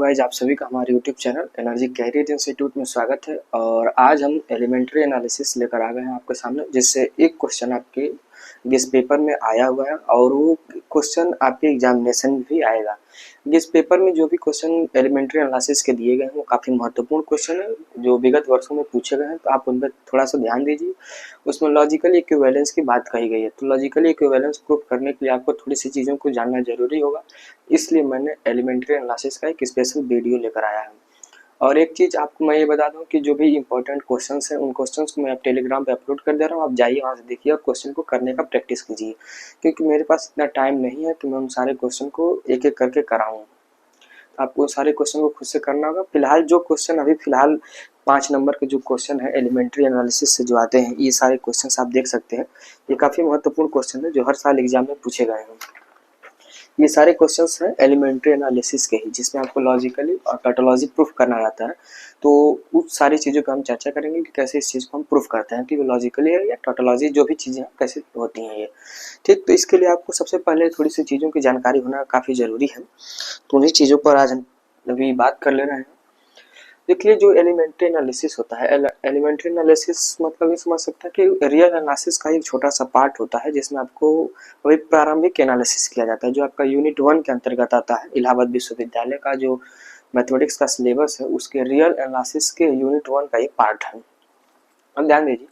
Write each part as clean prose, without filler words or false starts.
Guys, आप सभी का हमारे YouTube channel energy career institute में स्वागत है। और आज हम एलिमेंट्री एनालिसिस लेकर आ गए हैं आपके सामने, जिससे एक क्वेश्चन आपके गेस पेपर में आया हुआ है और वो क्वेश्चन आपके एग्जामिनेशन में भी आएगा। गेस पेपर में जो भी क्वेश्चन एलिमेंट्री एनालिसिस के दिए गए हैं वो काफ़ी महत्वपूर्ण क्वेश्चन है जो विगत वर्षों में पूछे गए हैं, तो आप उन पर थोड़ा सा ध्यान दीजिए। उसमें लॉजिकल इक्विवेलेंस की बात कही गई है, तो लॉजिकल इक्विवेलेंस प्रूफ करने के लिए आपको थोड़ी सी चीज़ों को जानना जरूरी होगा, इसलिए मैंने एलिमेंट्री एनालिसिस का एक स्पेशल वीडियो लेकर आया है। और एक चीज़ आपको मैं ये बता दूं कि जो भी इंपॉर्टेंट क्वेश्चंस हैं उन क्वेश्चंस को मैं आप टेलीग्राम पे अपलोड कर दे रहा हूँ, आप जाइए वहाँ से देखिए और क्वेश्चन को करने का प्रैक्टिस कीजिए, क्योंकि मेरे पास इतना टाइम नहीं है कि मैं उन सारे क्वेश्चन को एक एक करके कराऊँ। आपको सारे क्वेश्चन को खुद से करना होगा। फिलहाल जो क्वेश्चन अभी फिलहाल 5 नंबर के जो क्वेश्चन है एलिमेंट्री एनालिसिस से जो आते हैं, ये सारे क्वेश्चन आप देख सकते हैं। ये काफ़ी महत्वपूर्ण क्वेश्चन है जो हर साल एग्जाम में पूछे गए हैं। ये सारे क्वेश्चंस हैं एलिमेंट्री एनालिसिस के ही, जिसमें आपको लॉजिकली और टोटोलॉजी प्रूफ करना रहता है। तो उस सारी चीज़ों को हम चर्चा करेंगे कि कैसे इस चीज़ को हम प्रूफ करते हैं कि वो लॉजिकली है या टोटोलॉजी, जो भी चीज़ें हैं कैसे होती हैं ये। ठीक, तो इसके लिए आपको सबसे पहले थोड़ी सी चीज़ों की जानकारी होना काफ़ी ज़रूरी है, तो उन्हीं चीज़ों पर आज हम अभी बात कर ले रहे हैं। देखिए, जो एलिमेंट्री एनालिसिस होता है, एलिमेंट्री एनालिसिस मतलब ये समझ सकते हैं कि रियल एनालिसिस का एक छोटा सा पार्ट होता है, जिसमें आपको वही प्रारंभिक एनालिसिस किया जाता है, जो आपका यूनिट 1 के अंतर्गत आता है। इलाहाबाद विश्वविद्यालय का जो मैथमेटिक्स का सिलेबस है उसके रियल एनालिसिस के यूनिट 1 का ये पार्ट है। अब ध्यान दीजिए,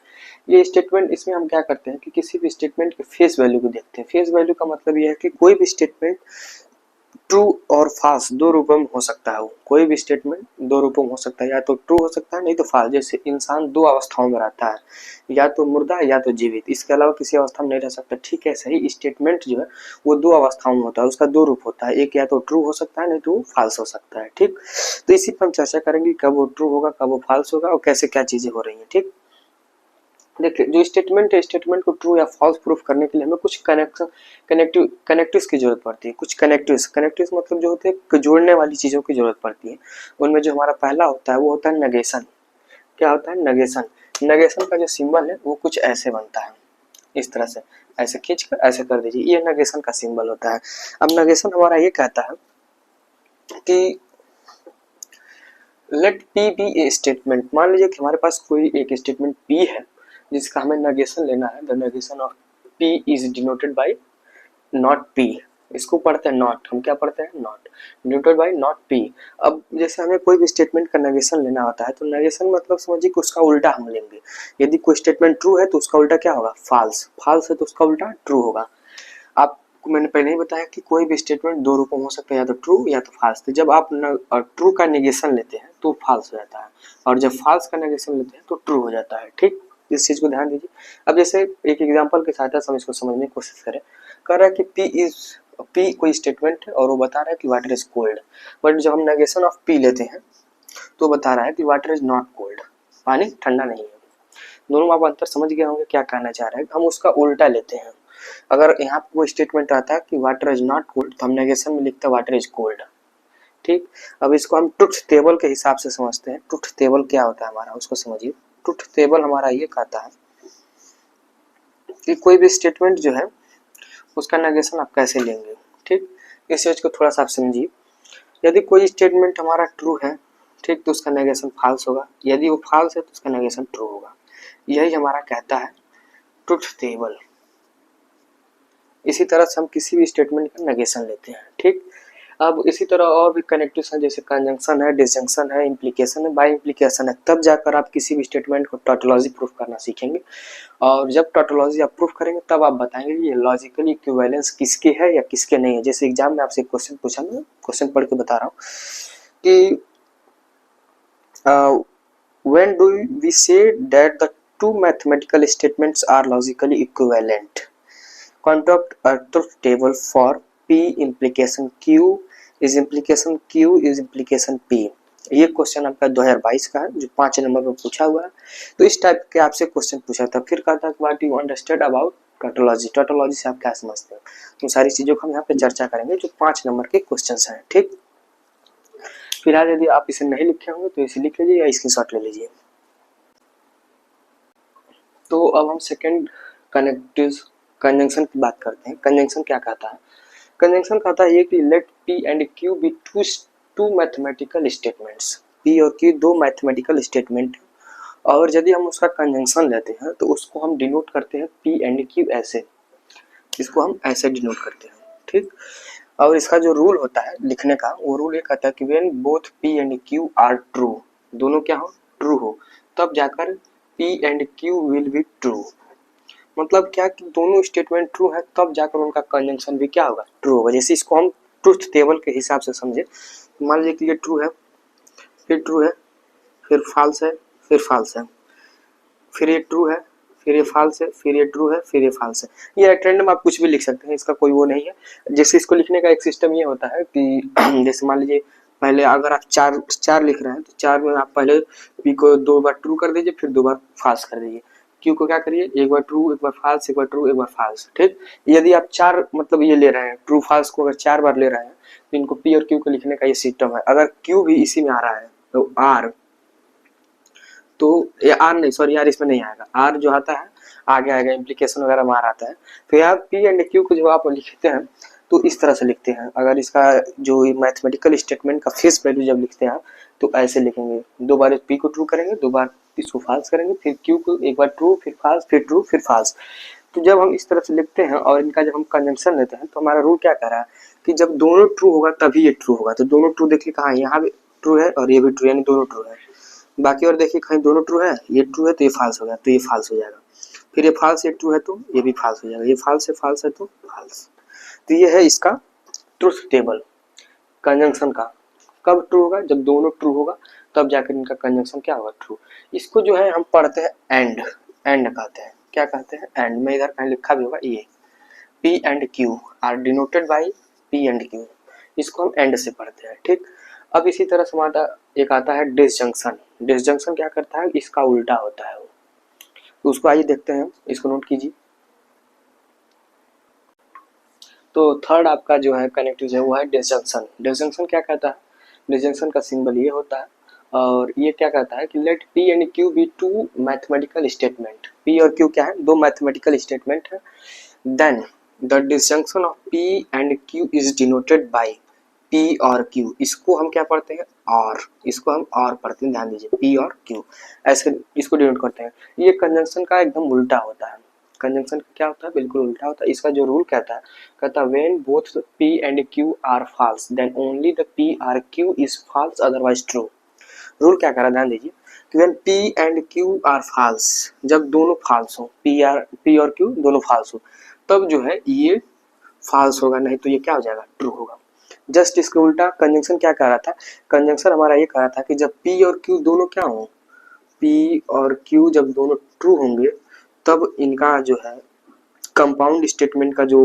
ये स्टेटमेंट, इसमें हम क्या करते हैं कि किसी भी स्टेटमेंट के फेस वैल्यू को देखते हैं। फेस वैल्यू का मतलब ये है कि कोई भी स्टेटमेंट ट्रू और फॉल्स दो रूपों में हो सकता है। कोई भी स्टेटमेंट दो रूपों में हो सकता है, या तो ट्रू हो सकता है नहीं तो फॉल्स। जैसे इंसान दो अवस्थाओं में रहता है, या तो मुर्दा या तो जीवित, इसके अलावा किसी अवस्था में नहीं रह सकता। ठीक है, सही स्टेटमेंट जो है वो दो अवस्थाओं में होता है, उसका दो रूप होता है, एक या तो ट्रू हो सकता है नहीं तो फॉल्स हो सकता है। ठीक, तो इसी पर हम चर्चा करेंगे कब वो ट्रू होगा, कब वो फॉल्स होगा और कैसे क्या चीजें हो रही है। ठीक, देखिए, जो स्टेटमेंट है, स्टेटमेंट को ट्रू या फॉल्स प्रूफ करने के लिए हमें कुछ कनेक्टिव्स की जरूरत पड़ती है। कुछ कनेक्टिव्स मतलब जो होते हैं जोड़ने वाली चीजों की जरूरत पड़ती है। उनमें जो हमारा पहला होता है वो होता है नेगेशन। क्या होता है? नेगेशन। नेगेशन का जो सिंबल है वो कुछ ऐसे बनता है, इस तरह से, ऐसे खींच कर ऐसे कर दीजिए, ये नेगेशन का सिंबल होता है। अब नेगेशन हमारा ये कहता है कि let P be a statement. मान लीजिए कि हमारे पास कोई एक स्टेटमेंट पी है जिसका हमें नेगेशन लेना है। The negation of P is denoted bye not P. इसको पढ़ते हैं नॉट, हम क्या पढ़ते हैं? Not, denoted by not P. अब जैसे हमें कोई भी स्टेटमेंट का नेगेशन लेना होता है, तो नेगेशन मतलब समझिए कि उसका उल्टा हम लेंगे। यदि कोई स्टेटमेंट ट्रू है तो उसका उल्टा क्या होगा? फॉल्स। फॉल्स है तो उसका उल्टा ट्रू होगा। आपको मैंने पहले ही बताया कि कोई भी स्टेटमेंट दो रूपों में हो सकता है, या तो ट्रू या तो फॉल्स। तो जब आप ट्रू का नेगेशन लेते हैं तो फॉल्स हो जाता है, और जब फॉल्स का नेगेशन लेते हैं तो ट्रू हो जाता है। ठीक, इस चीज को ध्यान दीजिए। अब जैसे एक एग्जांपल की सहायता से हम इसको समझने की कोशिश करें। कह रहा है कि पी कोई स्टेटमेंट है और वो बता रहा है कि वाटर इज कोल्ड, बट जब हम नेगेशन ऑफ पी लेते हैं तो बता रहा है कि वाटर इज नॉट कोल्ड, पानी ठंडा नहीं है। दोनों आप अंतर समझ गए होंगे क्या कहना चाह रहे हैं। हम उसका उल्टा लेते हैं। अगर यहाँ पे वो स्टेटमेंट आता है कि वाटर इज नॉट कोल्ड, तो हम नेगेशन में लिखते हैं वाटर इज कोल्ड। ठीक, अब इसको हम ट्रुथ टेबल के हिसाब से समझते हैं। ट्रुथ टेबल क्या होता है हमारा, उसको समझिए। ट्रुथ टेबल हमारा ये कहता है कि कोई भी स्टेटमेंट जो है उसका नेगेशन आप कैसे लेंगे। ठीक, इस चीज को थोड़ा सा आप समझिए। यदि कोई स्टेटमेंट हमारा ट्रू है, ठीक, तो उसका नेगेशन फॉल्स होगा। यदि वो फॉल्स है तो उसका नेगेशन ट्रू होगा। यही हमारा कहता है ट्रुथ टेबल। इसी तरह से हम किसी भी स्टेटमेंट का नेगेशन लेते हैं। ठीक, अब इसी तरह और भी कनेक्टिव्स हैं, जैसे कंजंक्शन है, डिसजंक्शन है, इम्प्लीकेशन है, बाय इम्प्लीकेशन है। तब जाकर आप किसी भी स्टेटमेंट को टोटोलॉजी प्रूफ करना सीखेंगे, और जब टोटोलॉजी आप प्रूफ करेंगे तब आप बताएंगे कि ये लॉजिकली इक्विवेलेंस किसके है या किसके नहीं है। जैसे एग्जाम में आपसे क्वेश्चन पूछा, मैं क्वेश्चन पढ़ के बता रहा हूँ कि when do we say that the two mathematical statements are logically equivalent? Conduct a truth table for P implication Q is implication Q is implication P। ये क्वेश्चन आपका 2022 का है, जो 5 नंबर पर पूछा हुआ है। तो इस टाइप के आपसे क्वेश्चन पूछा था। फिर कहा था what you understand about tautology. Tautology से आप क्या समझते हैं, तो सारी चीजों को हम यहाँ पे चर्चा करेंगे, जो 5 नंबर के क्वेश्चन हैं। ठीक, फिलहाल यदि आप इसे नहीं लिखे होंगे तो इसे लिख लीजिए या स्क्रीनशॉट ले लीजिए। तो अब हम सेकंड कनेक्टिव कंजंक्शन की बात करते हैं। कंजंक्शन क्या कहता है? कंजंक्शन कहता है ये कि let P and Q be two two mathematical statements, P और क्यू दो मैथमेटिकल स्टेटमेंट, और यदि हम उसका कंजंक्शन लेते हैं तो उसको हम डिनोट करते हैं पी एंड क्यू ऐसे, इसको हम ऐसे डिनोट करते हैं, ठीक। और इसका जो रूल होता है लिखने का, वो रूल ये कहता है कि when both P and Q are true, दोनों क्या हो, ट्रू हो, तब जाकर P and Q will be true. मतलब क्या कि दोनों स्टेटमेंट ट्रू है तब जाकर उनका कंजंक्शन भी क्या होगा, ट्रू होगा। जैसे इसको हम ट्रुथ टेबल के हिसाब से समझे, मान लीजिए कि ये ट्रू है, फिर ट्रू है, फिर फॉल्स है, फिर फॉल्स है, फिर ये ट्रू है, फिर ये फॉल्स है, फिर ये ट्रू है, फिर ये फॉल्स है। ये एट रैंडम आप कुछ भी लिख सकते हैं, इसका कोई वो नहीं है। जैसे इसको लिखने का एक सिस्टम ये होता है कि जैसे मान लीजिए पहले अगर आप चार लिख रहे हैं तो चार में आप पहले पी को 2 बार ट्रू कर दीजिए, फिर 2 बार फॉल्स कर दीजिए। क्यू को क्या करिए, एक बार ट्रू, एक बार फॉल्स, एक बार ट्रू, एक बार फॉल्स, ठीक। यदि आप चार मतलब ये ले रहे हैं, ट्रू फॉल्स को अगर 4 बार ले रहे हैं तो इनको पी और क्यू को लिखने का ये सिस्टम है। अगर क्यू भी इसी में आ रहा है तो आर, तो ये आर नहीं, सॉरी यार इसमें नहीं आएगा, आर जो आता है आगे आएगा, इम्प्लीकेशन वगैरह में आता है। तो यहाँ पी एंड क्यू को जब आप लिखते हैं तो इस तरह से लिखते हैं। अगर इसका जो मैथमेटिकल स्टेटमेंट का फेस वैल्यू जब लिखते हैं तो ऐसे लिखेंगे, 2 बार पी को ट्रू करेंगे, 2 बार इसको फॉल्स करेंगे, फिर क्यू को एक बार ट्रू, फिर फॉल्स, फिर ट्रू, फिर फॉल्स। तो जब हम इस तरह से लिखते हैं और इनका जब हम कंजंक्शन लेते हैं तो हमारा रूल क्या कह रहा है कि जब दोनों ट्रू होगा तभी ये ट्रू होगा। तो दोनों ट्रू देखिए कहाँ है, यहाँ भी ट्रू है और ये भी ट्रू, यानी दोनों ट्रू है। बाकी और देखिए कहीं दोनों ट्रू है, ये ट्रू है तो ये फॉल्स हो गया, तो ये फॉल्स हो जाएगा, फिर ये फॉल्स, ये ट्रू है तो ये भी फॉल्स हो जाएगा, ये फॉल्स है तो फॉल्स। तो ये है इसका ट्रुथ टेबल कंजंक्शन का। कब ट्रू होगा, जब दोनों ट्रू होगा तब जाकर इनका कंजंक्शन क्या होगा, ट्रू। इसको जो है हम पढ़ते हैं एंड, एंड कहते हैं, क्या कहते हैं, एंड। में इधर कहीं लिखा भी होगा ये P and Q are denoted by P and Q, इसको हम एंड से पढ़ते हैं, ठीक। अब इसी तरह से हमारा एक आता है डिसजंक्शन। डिसजंक्शन क्या करता है, इसका उल्टा होता है वो, तो उसको आइए देखते हैं, इसको नोट कीजिए। तो थर्ड आपका जो है कनेक्टिव है वो है डिसजंक्शन। डिसजंक्शन क्या कहता है, डिसजंक्शन का सिंबल ये होता है, और ये क्या कहता है कि let P and Q be two mathematical statement. P और क्यू क्या है, दो मैथमेटिकल स्टेटमेंट है। Then the disjunction of P and Q is denoted by P और क्यू। इसको हम क्या पढ़ते हैं, और इसको हम और पढ़ते हैं, ध्यान दीजिए, पी और क्यू ऐसे इसको डिनोट करते हैं। ये कंजंक्शन का एकदम उल्टा होता है। कंजंक्शन क्या होता है, बिल्कुल उल्टा होता है। इसका जो रूल कहता है when both P and Q are false then only the P or Q is false otherwise true. Rule क्या कह रहा है, ध्यान दीजिए कि when P and Q are false, जब दोनों फॉल्स हो, पी और क्यू दोनों फॉल्स हो, तब जो है ये फॉल्स होगा, नहीं तो ये क्या हो जाएगा, ट्रू होगा। जस्ट इसके उल्टा कंजंक्शन क्या कह रहा था, कंजंक्शन हमारा ये कह रहा था कि जब पी और क्यू दोनों क्या हो, पी और क्यू जब दोनों ट्रू होंगे तब इनका जो है कंपाउंड स्टेटमेंट का जो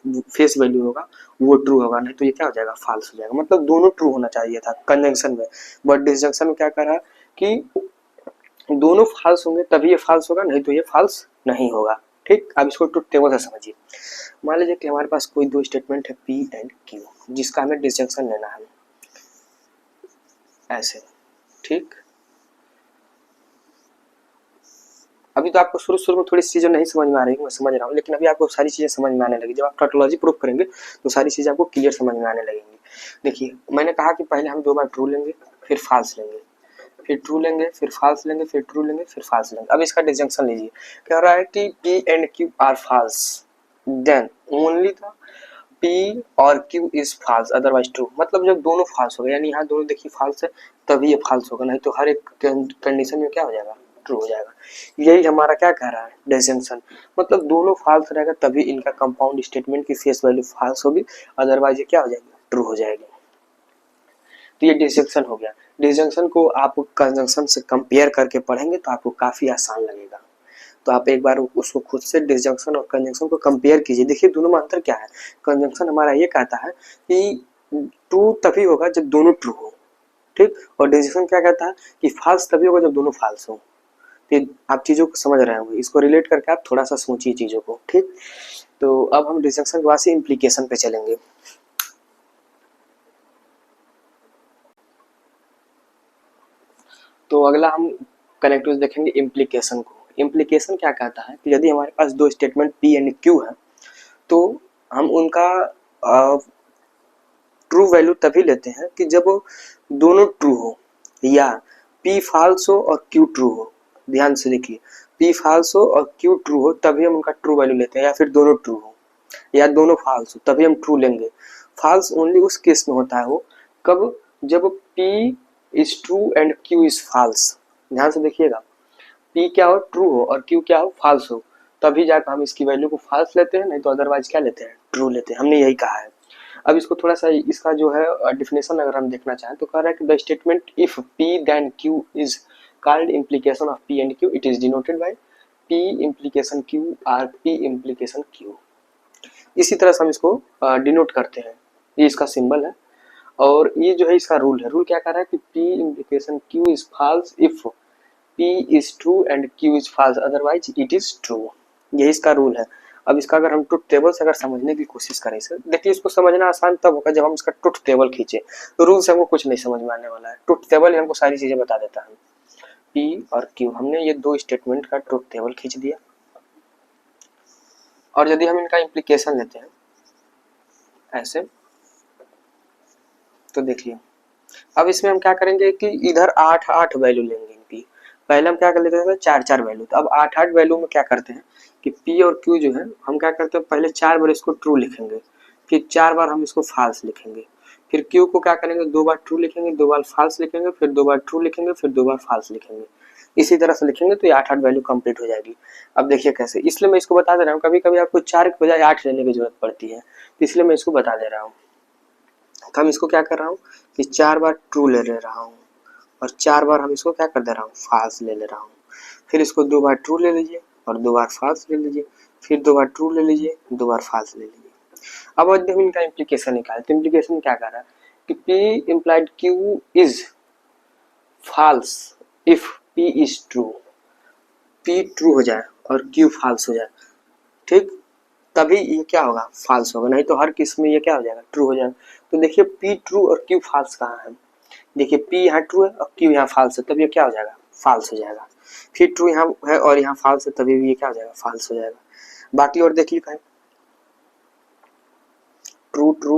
फेस वैल्यू होगा वो ट्रू होगा, नहीं तो ये क्या हो जाएगा, फॉल्स हो जाएगा। मतलब दोनों ट्रू होना चाहिए था कंजंक्शन में, बट डिसजंक्शन में क्या कर रहा है कि दोनों फॉल्स होंगे तभी ये फॉल्स होगा, नहीं तो ये फॉल्स नहीं होगा, ठीक। अब इसको ट्रुथ टेबल से समझिए। मान लीजिए कि हमारे पास कोई दो स्टेटमेंट है पी एंड क्यू, जिसका हमें डिसजंक्शन लेना है ऐसे, ठीक। अभी तो आपको शुरू में थोड़ी चीजें नहीं समझ में आ रही, मैं समझ रहा हूँ, लेकिन अभी आपको सारी चीजें समझ में आने लगी। जब आप टोटोलॉजी प्रूफ करेंगे तो सारी चीजें आपको क्लियर समझ में आने लगेंगी। देखिए मैंने कहा कि पहले हम 2 बार ट्रू लेंगे, फिर फॉल्स लेंगे, फिर ट्रू लेंगे, फिर फॉल्स लेंगे, फिर ट्रू लेंगे, फिर फॉल्स लेंगे। अब इसका डिसजंक्शन लीजिए, कह रहा है कि P and Q are false then only the P और Q is false otherwise true. मतलब जब दोनों फॉल्स हो गए, यानी यहाँ दोनों देखिए फॉल्स है तभी ये फॉल्स होगा, नहीं तो हर एक कंडीशन में क्या हो जाएगा, ट्रू हो जाएगा। यही हमारा क्या कह रहा है, डिसजंक्शन। मतलब दोनों फॉल्स रहेगा तभी इनका कंपाउंड स्टेटमेंट की फेस वैल्यू फॉल्स होगी, अदरवाइज ये क्या हो जाएगी, ट्रू हो जाएगी। तो ये डिसजंक्शन हो गया। डिसजंक्शन को आप कंजंक्शन से कंपेयर करके पढ़ेंगे तो आपको काफी आसान लगेगा। तो आप एक बार उसको खुद से डिसजंक्शन और कंजंक्शन को कंपेयर कीजिए, देखिए दोनों में अंतर क्या है। कंजंक्शन हमारा ये कहता है कि ट्रू तभी होगा जब दोनों ट्रू हो, ठीक। और डिसजंक्शन क्या कहता है कि फॉल्स तभी होगा जब दोनों फॉल्स हो। तो आप चीजों को समझ रहे होंगे, इसको रिलेट करके आप थोड़ा सा सोचिए चीजों को, ठीक। तो अब हम डिसजंक्शन के बाद से इम्प्लीकेशन पे चलेंगे। तो अगला हम कनेक्टिव्स देखेंगे इम्प्लीकेशन को। इम्प्लीकेशन क्या कहता है कि यदि हमारे पास दो स्टेटमेंट पी एंड क्यू है तो हम उनका ट्रू वैल्यू तभी लेते हैं कि जब दोनों ट्रू हो, या P फॉल्स हो और Q ट्रू हो। ध्यान से देखिए, P फॉल्स हो और Q ट्रू हो तभी हम उनका ट्रू वैल्यू लेते हैं, या फिर दोनों ट्रू हो या दोनों फॉल्स हो तभी हम ट्रू लेंगे। फॉल्स ओनली उस केस में होता है वो कब, जब P is true and Q is false. ध्यान से देखिएगा, P क्या हो, ट्रू हो, और Q क्या हो, फॉल्स हो, तभी जाकर हम इसकी वैल्यू को फॉल्स लेते हैं, नहीं तो अदरवाइज क्या लेते हैं, ट्रू लेते हैं। हमने यही कहा है। अब इसको थोड़ा सा इसका जो है डिफिनेशन अगर हम देखना चाहें तो कह रहा है कि the statement if P then Q is called implication of P and Q, it is denoted by P implication Q और P इम्प्लीकेशन Q। इसी तरह से हम इसको डिनोट करते हैं, ये इसका सिंबल है। और ये जो है इसका रूल है, रूल क्या कर रहा है कि P implication Q is false if P is true and Q is false, otherwise it is true. यही इसका रूल है। अब इसका अगर हम ट्रुथ टेबल से अगर समझने की कोशिश करें सर, देखिए इसको समझना आसान तब होगा जब हम इसका ट्रुथ टेबल खींचे। तो रूल से हमको कुछ नहीं समझ में आने वाला है, ट्रुथ टेबल ही हमको सारी चीजें बता देता है। P और Q, हमने ये दो स्टेटमेंट का ट्रुथ टेबल खींच दिया, और यदि हम इनका इम्प्लीकेशन लेते हैं ऐसे, तो देखिए अब इसमें हम क्या करेंगे कि इधर 8 वैल्यू लेंगे इनकी। पहले हम क्या कर लेते थे, 4 वैल्यू। तो अब 8 वैल्यू में क्या करते हैं कि P और Q जो है हम क्या करते हैं, पहले 4 बार इसको ट्रू लिखेंगे, फिर 4 बार हम इसको फॉल्स लिखेंगे, फिर Q को क्या करेंगे, 2 बार ट्रू लिखेंगे, 2 बार फॉल्स लिखेंगे, फिर 2 बार ट्रू लिखेंगे, फिर 2 बार फॉल्स लिखेंगे। इसी तरह से लिखेंगे तो ये 8 वैल्यू कंप्लीट हो जाएगी। अब देखिए कैसे, इसलिए मैं इसको बता दे रहा हूँ, कभी कभी आपको 4 के बजाय 8 लेने की जरूरत पड़ती है, इसलिए मैं इसको बता दे रहा हूँ। तो हम इसको क्या कर रहा हूँ कि 4 बार ट्रू ले रहा हूँ, और 4 बार हम इसको क्या कर दे रहा हूँ, फॉल्स ले रहा हूँ। फिर इसको 2 बार ट्रू ले लीजिए और 2 बार फॉल्स ले लीजिए, फिर 2 बार ट्रू ले लीजिए, 2 बार फॉल्स ले लीजिए। अब देखो इनका इम्प्लीकेशन निकाले, तो इम्प्लीकेशन क्या कर रहा है कि P implied Q is false if P is true, P true हो जाए और Q फॉल्स हो जाए, ठीक, तभी ये क्या होगा, फॉल्स होगा, नहीं तो हर केस में ये क्या हो जाएगा, ट्रू हो जाएगा। तो देखिए P ट्रू और Q फॉल्स कहाँ है, देखिए P यहाँ ट्रू है और Q यहाँ फॉल्स है, तब ये क्या हो जाएगा, फॉल्स हो जाएगा। फिर ट्रू यहाँ है और यहाँ फॉल्स है, तभी भी ये क्या हो जाएगा, फॉल्स हो जाएगा। बाकी और देखिए कहीं true true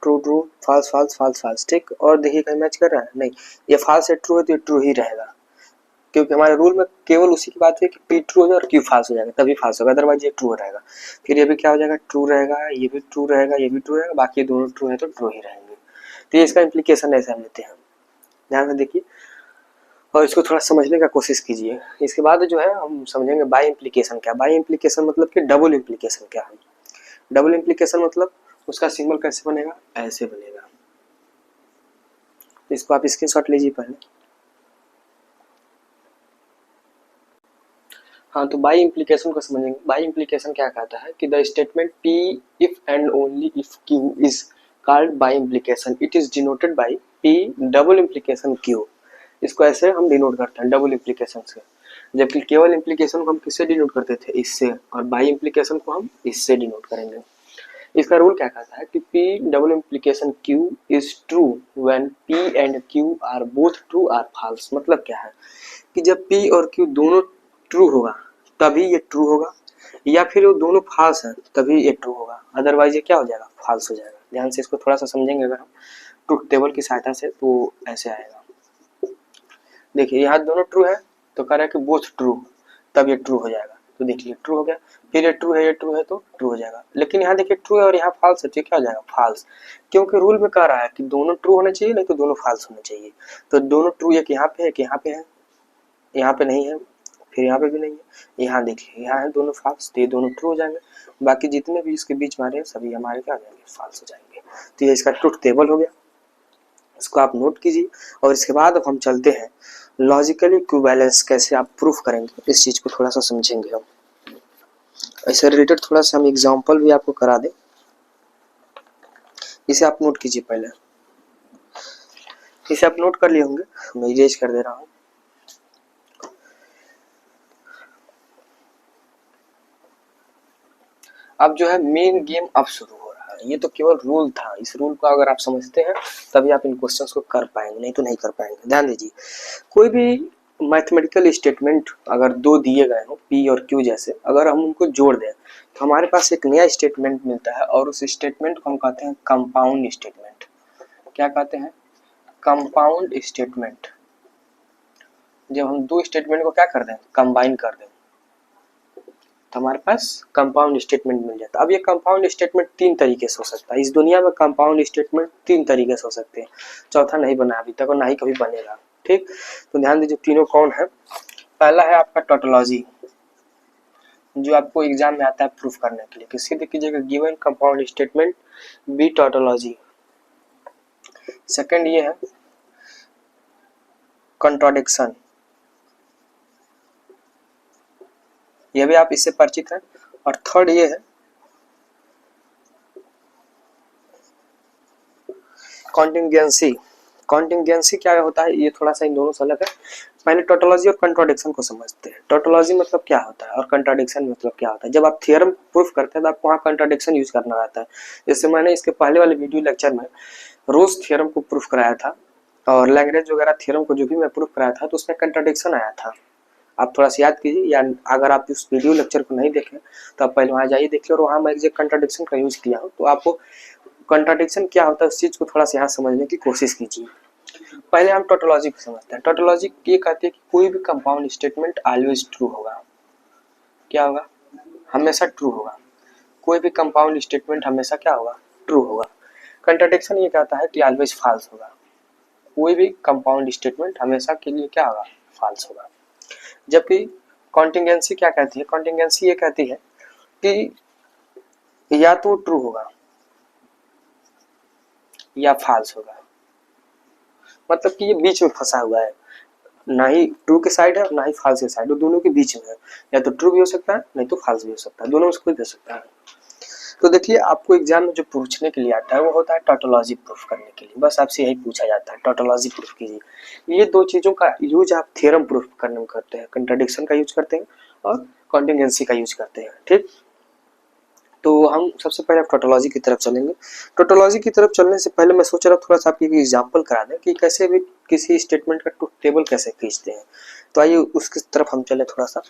true true false false false false, ठीक, और देखिए कहीं मैच कर रहा है, नहीं, ये फॉल्स है ट्रू है तो ये ट्रू ही रहेगा, क्योंकि हमारे रूल में केवल उसी की बात है कि P ट्रू हो जाए और Q फॉल्स हो जाएगा, तभी फॉल्स होगा, अदरवाइज ये ट्रू रहेगा। फिर ये भी क्या हो जाएगा, ट्रू रहेगा, ये भी ट्रू रहेगा, ये भी ट्रू रहेगा, बाकी दोनों ट्रू है तो ट्रू ही रहेंगे। तो ये इसका इम्प्लीकेशन ऐसे हम लेते हैं, ध्यान से देखिए और इसको थोड़ा समझने का कोशिश कीजिए। इसके बाद जो है हम समझेंगे बाय इम्प्लीकेशन क्या। बाय इम्प्लीकेशन मतलब कि डबल इम्प्लीकेशन क्या है। डबल इम्प्लीकेशन मतलब उसका सिंबल कैसे बनेगा, ऐसे बनेगा। तो इसको आप स्क्रीनशॉट लीजिए पहले। हाँ, तो बाय इम्प्लीकेशन को समझेंगे। बाय इम्प्लीकेशन क्या कहता है कि the statement P if and only if Q is called by implication, it is denoted by P double implication Q। इसको ऐसे हम डिनोट करते हैं डबल इम्प्लीकेशन से, जबकि केवल इम्प्लीकेशन को हम किससे डिनोट करते थे, इससे, और बाय इम्प्लीकेशन को हम इससे डिनोट करेंगे। इसका रूल क्या कहता है कि P double implication Q is true when P and Q are both true or false. मतलब क्या है कि जब P और Q दोनों ट्रू होगा तभी ये ट्रू होगा, या फिर वो दोनों फॉल्स है तभी ये ट्रू होगा, अदरवाइज ये क्या हो जाएगा, फॉल्स हो जाएगा। ध्यान से इसको थोड़ा सा समझेंगे अगर हम ट्रुथ टेबल की सहायता से, तो ऐसे आएगा। देखिए यहाँ दोनों ट्रू है तो कह रहा है कि बोथ ट्रू, तब ये ट्रू हो जाएगा। तो देखिए ट्रू हो गया, फिर ये ट्रू है, ये ट्रू है तो ट्रू हो जाएगा। लेकिन यहाँ देखिए ट्रू है और यहाँ फॉल्स है तो क्या हो जाएगा, फॉल्स, क्योंकि रूल में कह रहा है कि दोनों ट्रू होने चाहिए, नहीं तो दोनों फॉल्स होने चाहिए। तो दोनों ट्रू एक यहाँ पे है, एक यहाँ पे है, यहाँ पे नहीं है, फिर यहाँ पे भी नहीं है, यहाँ देखिए यहाँ है दोनों फॉल्स, तो ये दोनों ट्रू हो जाएंगे। बाकी जितने भी इसके बीच में आ रहे हैं सभी हमारे क्या हो जाएंगे, फॉल्स हो जाएंगे। तो ये इसका ट्रुथ टेबल हो गया, इसको आप नोट कीजिए। और इसके बाद अब हम चलते हैं लॉजिकली इक्विवेलेंस कैसे आप प्रूफ करेंगे, इस चीज को थोड़ा सा समझेंगे हम। इससे रिलेटेड थोड़ा सा हम एग्जांपल भी आपको करा दें, इसे आप नोट कीजिए पहले। इसे आप नोट कर लिए होंगे, मैं इरेज कर दे रहा हूँ। अब जो है मेन गेम अब शुरू हो रहा है। ये तो केवल रूल था, इस रूल को अगर आप समझते हैं तभी आप इन क्वेश्चंस को कर पाएंगे, नहीं तो नहीं कर पाएंगे। ध्यान दीजिए, कोई भी मैथमेटिकल स्टेटमेंट अगर दो दिए गए हो P और Q जैसे, अगर हम उनको जोड़ दें तो हमारे पास एक नया स्टेटमेंट मिलता है, और उस स्टेटमेंट को हम कहते हैं कंपाउंड स्टेटमेंट। क्या कहते हैं, कंपाउंड स्टेटमेंट। जब हम दो स्टेटमेंट को क्या कर दें, कंबाइन कर दें, तो हमारे पास कंपाउंड स्टेटमेंट मिल जाता है। अब ये कंपाउंड स्टेटमेंट तीन तरीके से हो सकता है। इस दुनिया में कंपाउंड स्टेटमेंट तीन तरीके से हो सकते हैं, चौथा नहीं बना अभी तक और ना ही कभी बनेगा। ठीक, तो ध्यान दीजिए तीनों कौन है। पहला है आपका टोटोलॉजी, जो आपको एग्जाम में आता है प्रूफ करने के लिए। किसकी कीजिएगा, given compound statement be tautology. Second ये है कंट्राडिक्शन, ये भी आप इससे परिचित हैं। और थर्ड ये है कॉन्टिंजेंसी। कॉन्टिंजेंसी क्या होता है, ये थोड़ा सा इन दोनों से अलग है। पहले टोटोलॉजी और कंट्राडिक्शन को समझते हैं। टोटोलॉजी मतलब क्या होता है और कंट्राडिक्शन मतलब क्या होता है। जब आप थ्योरम प्रूफ करते हैं तो आपको वहाँ कंट्राडिक्शन यूज करना रहता है। जैसे मैंने इसके पहले वाले वीडियो लेक्चर में रोज थ्योरम को प्रूफ कराया था और लैग्रेंज वगैरह थ्योरम को जो भी मैं प्रूफ कराया था तो उसमें कंट्राडिक्शन आया था। आप थोड़ा सा याद कीजिए, या अगर आप उस वीडियो लेक्चर को नहीं देखें तो आप पहले वहाँ जाइए देख लो, और वहाँ मैं एग्जैक्ट कंट्राडिक्शन का यूज किया हूँ, तो आपको कंट्राडिक्शन क्या होता है उस चीज को थोड़ा सा यहाँ समझने की कोशिश कीजिए। पहले हम टोटोलॉजी को समझते हैं। टोटोलॉजी ये कहती है कि कोई भी कंपाउंड स्टेटमेंट ऑलवेज ट्रू होगा। क्या होगा, हमेशा ट्रू होगा। कोई भी कंपाउंड स्टेटमेंट हमेशा क्या होगा, ट्रू होगा। कंट्राडिक्शन ये कहता है कि ऑलवेज फॉल्स होगा। कोई भी कंपाउंड स्टेटमेंट हमेशा के लिए क्या होगा, फॉल्स होगा। जबकि कॉन्टिंजेंसी क्या कहती है, कॉन्टिंजेंसी ये कहती है कि या तो ट्रू होगा या फॉल्स होगा। मतलब कि ये बीच में फंसा हुआ है, ना ही ट्रू के साइड है और ना ही फॉल्स के साइड, दोनों के बीच में है। या तो ट्रू भी हो सकता है नहीं तो फॉल्स भी हो सकता है, दोनों में से कोई भी हो सकता है। तो देखिए आपको एग्जाम में जो पूछने के लिए आता है वो होता है टोटोलॉजी प्रूफ करने के लिए। बस आपसे यही पूछा जाता है, टोटोलॉजी प्रूफ कीजिए। ये दो चीजों का यूज आप थ्योरम प्रूफ करने में करते हैं, कंट्राडिक्शन का यूज करते हैं और कॉन्टिंजेंसी का यूज करते हैं। ठीक, तो हम सबसे पहले टोटोलॉजी की तरफ चलेंगे। टोटोलॉजी की तरफ चलने से पहले मैं सोच रहा हूँ थोड़ा सा आपकी एग्जांपल करा दें कि कैसे भी किसी स्टेटमेंट का ट्रुथ टेबल कैसे खींचते हैं। तो आइए उसकी तरफ हम चले थोड़ा सा।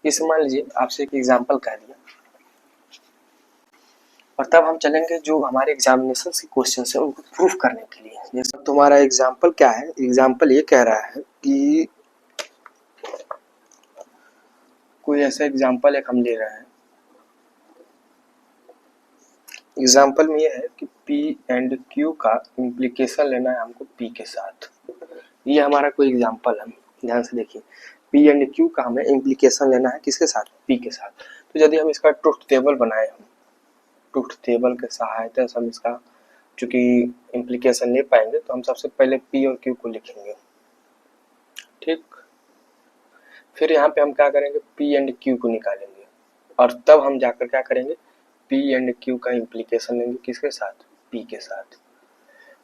जैसे मान लीजिए आपसे एक एग्जांपल कह दिया और तब हम चलेंगे जो हमारे एग्जामिनेशन के क्वेश्चन है उनको प्रूफ करने के लिए। जैसे तुम्हारा एग्जाम्पल क्या है, एग्जाम्पल ये कह रहा है कि कोई ऐसा एग्जाम्पल एक हम ले रहे हैं। एग्जाम्पल में ये है कि P एंड Q का इम्प्लीकेशन लेना है हमको P के साथ। ये हमारा कोई एग्जाम्पल है, ध्यान से देखिए। P एंड Q का हमें इम्प्लीकेशन लेना है किसके साथ, P के साथ। तो यदि हम इसका ट्रुथ टेबल बनाए, हम ट्रुथ टेबल के सहायता से हम इसका चूंकि इम्प्लीकेशन ले पाएंगे तो हम सबसे पहले P और Q को लिखेंगे। ठीक, फिर यहाँ पे हम क्या करेंगे, P एंड Q को निकालेंगे और तब हम जाकर क्या करेंगे, P एंड Q का इम्प्लीकेशन लेंगे किसके साथ, P के साथ।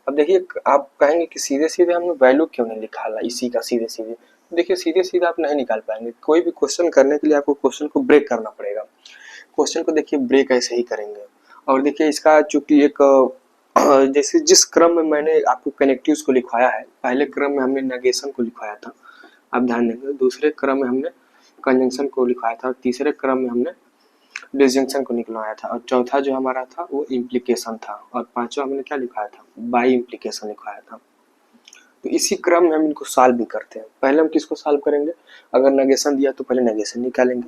अब देखिए आप कहेंगे कि सीधे सीधे हमने वैल्यू क्यों नहीं निकाला इसी का सीधे सीधे। देखिए सीधे सीधे आप नहीं निकाल पाएंगे। कोई भी क्वेश्चन करने के लिए आपको क्वेश्चन को ब्रेक करना पड़ेगा। क्वेश्चन को देखिए ब्रेक ऐसे ही करेंगे। और देखिए इसका चूंकि एक जैसे जिस क्रम में मैंने आपको कनेक्टिव्स को लिखवाया है, पहले क्रम में हमने नेगेशन को लिखवाया था, आप ध्यान देंगे। दूसरे क्रम में हमने कंजंक्शन को लिखवाया था, तीसरे क्रम में हमने डिसजंक्शन को निकलवाया था, और चौथा जो हमारा था वो इम्प्लीकेशन था, और पांचवा हमने क्या लिखवाया था, बाई इम्प्लीकेशन लिखवाया था। तो इसी क्रम में हम इनको सॉल्व भी करते हैं। पहले हम किसको सॉल्व करेंगे, अगर नेगेशन दिया तो पहले नेगेशन निकालेंगे,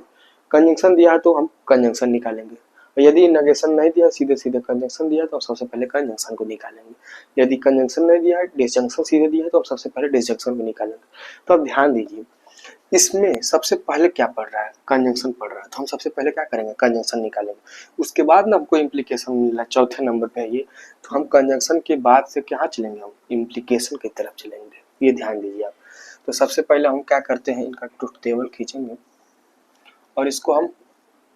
कंजंक्शन दिया तो हम कंजंक्शन निकालेंगे, और यदि नेगेशन नहीं दिया सीधे सीधे कंजंक्शन दिया तो हम सबसे पहले कंजंक्शन को निकालेंगे। यदि कंजंक्शन नहीं दिया है, डिसजंक्शन सीधे दिया है तो हम सबसे पहले डिसजंक्शन को निकालेंगे। तो अब ध्यान दीजिए इसमें सबसे पहले क्या पढ़ रहा है, कंजंक्शन पढ़ रहा है, तो हम सबसे पहले क्या करेंगे, कंजंक्शन निकालेंगे। उसके बाद ना हमको इम्प्लीकेशन मिला चौथे नंबर पे ये, तो हम कंजंक्शन के बाद से क्या चलेंगे, हम इम्प्लीकेशन की तरफ चलेंगे। ये ध्यान दीजिए आप। तो सबसे पहले हम क्या करते हैं, इनका ट्रुथ टेबल खींचेंगे और इसको हम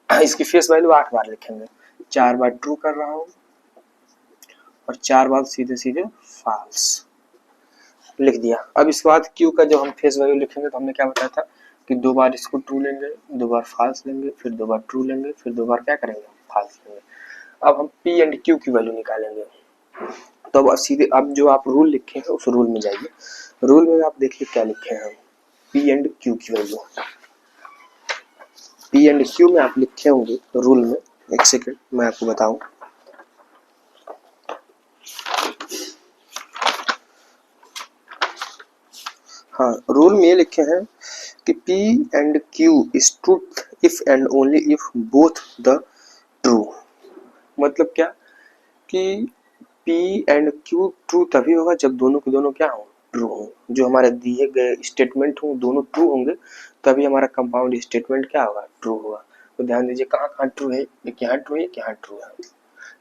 इसकी फेस वैल्यू 8 बार लिखेंगे। 4 बार ट्रू कर रहा हूँ और 4 बार सीधे सीधे फॉल्स लिख दिया। अब इसके बाद Q का जो हम फेस वैल्यू लिखेंगे तो हमने क्या बताया था कि 2 बार इसको ट्रू लेंगे, 2 बार फॉल्स लेंगे, फिर 2 बार ट्रू लेंगे, फिर 2 बार क्या करेंगे, फॉल्स लेंगे। अब हम P एंड Q की वैल्यू निकालेंगे। तो अब सीधे अब जो आप रूल लिखे हैं उस रूल में जाइए। रूल में आप देखिए क्या लिखे हैं, P एंड Q की वैल्यू। P एंड Q में आप लिखे होंगे रूल में, एक सेकेंड मैं आपको बताऊं। हाँ, रूल में ये लिखे हैं कि P and Q is truth if and only if both the true. मतलब क्या कि P एंड Q ट्रू तभी होगा जब दोनों के दोनों क्या हो, ट्रू हो। जो हमारे दिए गए स्टेटमेंट हो दोनों ट्रू होंगे तभी हमारा कंपाउंड स्टेटमेंट क्या होगा, ट्रू होगा। तो ध्यान दीजिए कहाँ कहाँ ट्रू है, एक यहाँ ट्रू है, एक यहाँ ट्रू है,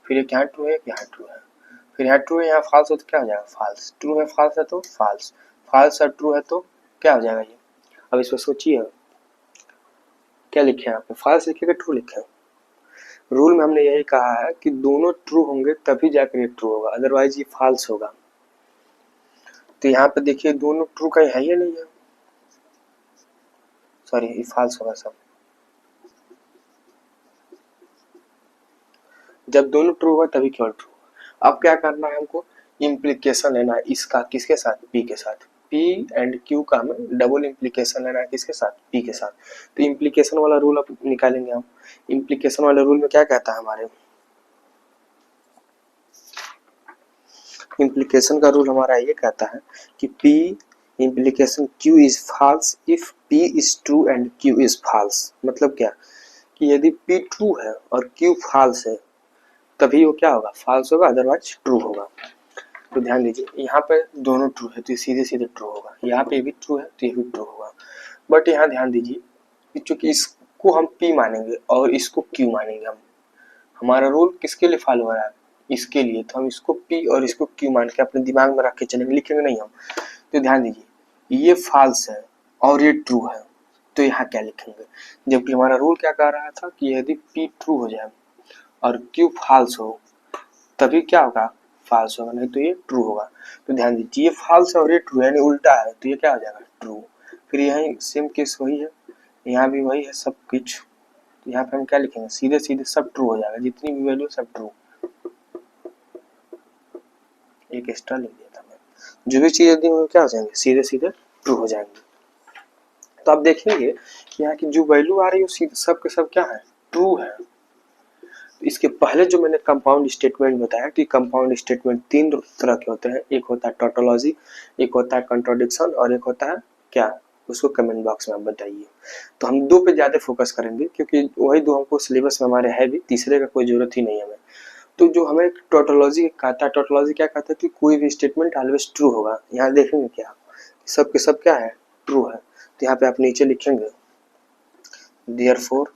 फिर एक यहाँ ट्रू है, एक यहाँ ट्रू है, फिर यहाँ ट्रू है, यहाँ फॉल्स हो तो क्या हो जाएगा, फॉल्स। ट्रू है फॉल्स है तो फॉल्स, फॉल्स और ट्रू है तो क्या हो जाएगा ये। अब इसको सोचिए क्या लिखे हैं आपने, फॉल्स लिखे ट्रू लिखे। रूल में हमने यही कहा है कि दोनों ट्रू होंगे तभी जाकर ये ट्रू होगा, अदरवाइज ये फॉल्स होगा। तो यहाँ पे देखिए दोनों ट्रू कहीं है ही नहीं है, सॉरी ये फॉल्स होगा सब। जब दोनों ट्रू होगा तभी केवल ट्रू। अब क्या करना है हमको, इम्प्लीकेशन लेना है इसका किसके साथ, पी के साथ। पी एंड क्यू का हमें डबल इम्प्लीकेशन लेना है किसके साथ, पी के साथ। तो इम्प्लीकेशन वाला रूल अब निकालेंगे हम। इम्प्लीकेशन वाले रूल में क्या कहता है हमारे, इम्प्लीकेशन का रूल हमारा ये कहता है कि P implication Q is false if P is true and Q is false. मतलब क्या कि यदि P ट्रू है और Q फॉल्स है तभी वो क्या होगा, फॉल्स होगा, अदरवाइज ट्रू होगा। तो ध्यान दीजिए यहाँ पे दोनों ट्रू है तो ये सीधे सीधे ट्रू होगा, यहाँ पे भी ट्रू है तो ये भी ट्रू होगा। बट यहाँ ध्यान दीजिए कि चूंकि इसको हम P मानेंगे और इसको Q मानेंगे, हम हमारा रूल किसके लिए फॉलो हो रहा है, इसके लिए। तो हम इसको P और इसको Q मान के अपने दिमाग में रख के चलेंगे, लिखेंगे नहीं हम। तो ध्यान दीजिए ये फॉल्स है और ये ट्रू है तो यहाँ क्या लिखेंगे, जबकि हमारा रूल क्या कह रहा था कि यदि P ट्रू हो जाए और Q फॉल्स हो तभी क्या होगा, फॉल्स होगा, नहीं तो ये ट्रू होगा। तो ध्यान दीजिए ये फॉल्स है और ये ट्रू यानी उल्टा है तो ये क्या हो जाएगा, ट्रू। फिर यहाँ सेम केस वही है, यहाँ भी वही है सब कुछ। तो यहाँ पे हम क्या लिखेंगे, सीधे सीधे सब ट्रू हो जाएगा, जितनी भी वैल्यू सब ट्रू। एक एक्स्ट्रा लिख दिया था मैं, जो भी चीजें दी होंगी क्या हो जाएंगे, सीधे सीधे ट्रू हो जाएंगे। तो आप देखेंगे कि यहाँ की जो वैल्यू आ रही है सब के सब क्या है, ट्रू है। तो इसके पहले जो मैंने कंपाउंड स्टेटमेंट बताया कि कंपाउंड स्टेटमेंट तीन तरह के होते हैं, एक होता है टोटोलॉजी, एक होता है कंट्राडिक्शन और एक होता है क्या, उसको कमेंट बॉक्स में आप बताइए। तो हम दो पे ज्यादा फोकस करेंगे क्योंकि वही दो हमको सिलेबस में हमारे है भी, तीसरे का कोई जरूरत ही नहीं है हमें। तो जो हमें टोटोलॉजी कहता है, टोटोलॉजी क्या कहता है कि कोई भी स्टेटमेंट ऑलवेज ट्रू होगा। यहाँ देखेंगे क्या सब के सब क्या है, ट्रू है। तो यहाँ पे आप नीचे लिखेंगे therefore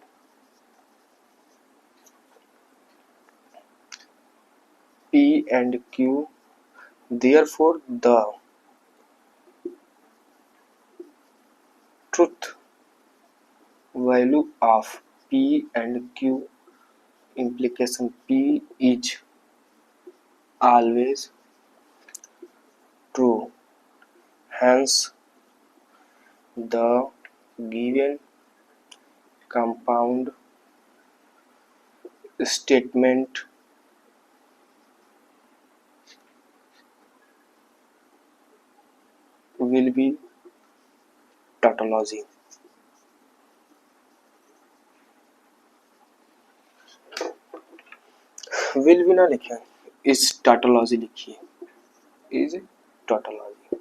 P and Q, therefore the truth value of P and Q implication P is always true. Hence, the given compound statement will be tautology. Will भी ना लिखे, इस टाटोलॉजी लिखिए, इज टाटोलॉजी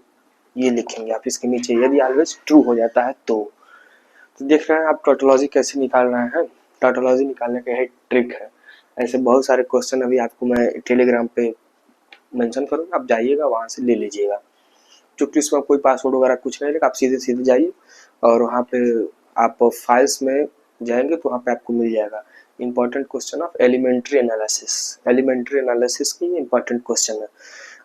ये लिखेंगे आप इसके नीचे, यदि ऑलवेज ट्रू हो जाता है तो देख रहे हैं आप टोटोलॉजी कैसे निकाल रहे हैं। टोटोलॉजी निकालने का एक ट्रिक है, ऐसे बहुत सारे क्वेश्चन अभी आपको मैं टेलीग्राम पे मेंशन करूँगा, आप जाइएगा वहाँ से ले लीजिएगा। चूँकि इसमें कोई पासवर्ड वगैरह कुछ नहीं रहेगा, आप सीधे सीधे जाइए और वहाँ पे आप फाइल्स में जाएंगे तो वहाँ पे आपको मिल जाएगा important question of elementary analysis. Elementary analysis की इंपॉर्टेंट क्वेश्चन है।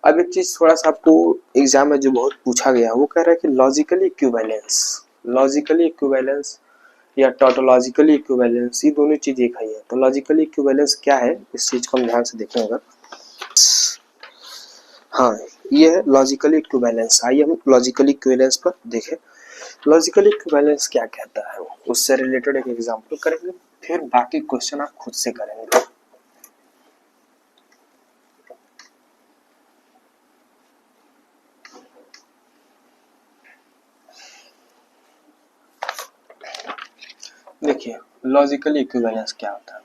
अब एक चीज थोड़ा सा आपको एग्जाम में जो बहुत पूछा गया वो कह रहा है कि लॉजिकली इक्विवेलेंस, लॉजिकली इक्विवेलेंस या टोटोलॉजिकली इक्विवेलेंस ये दोनों चीज एक ही है। तो लॉजिकली इक्विवेलेंस क्या है इस चीज को हम ध्यान से देखेंगे। हाँ ये है लॉजिकली इक्विवेलेंस। आइए हम लॉजिकली इक्विवेलेंस पर देखें लॉजिकली इक्विवेलेंस क्या कहता है, उससे रिलेटेड एक एग्जांपल करेंगे, फिर बाकी क्वेश्चन आप खुद से करेंगे। देखिए लॉजिकली इक्विवेलेंस क्या होता है,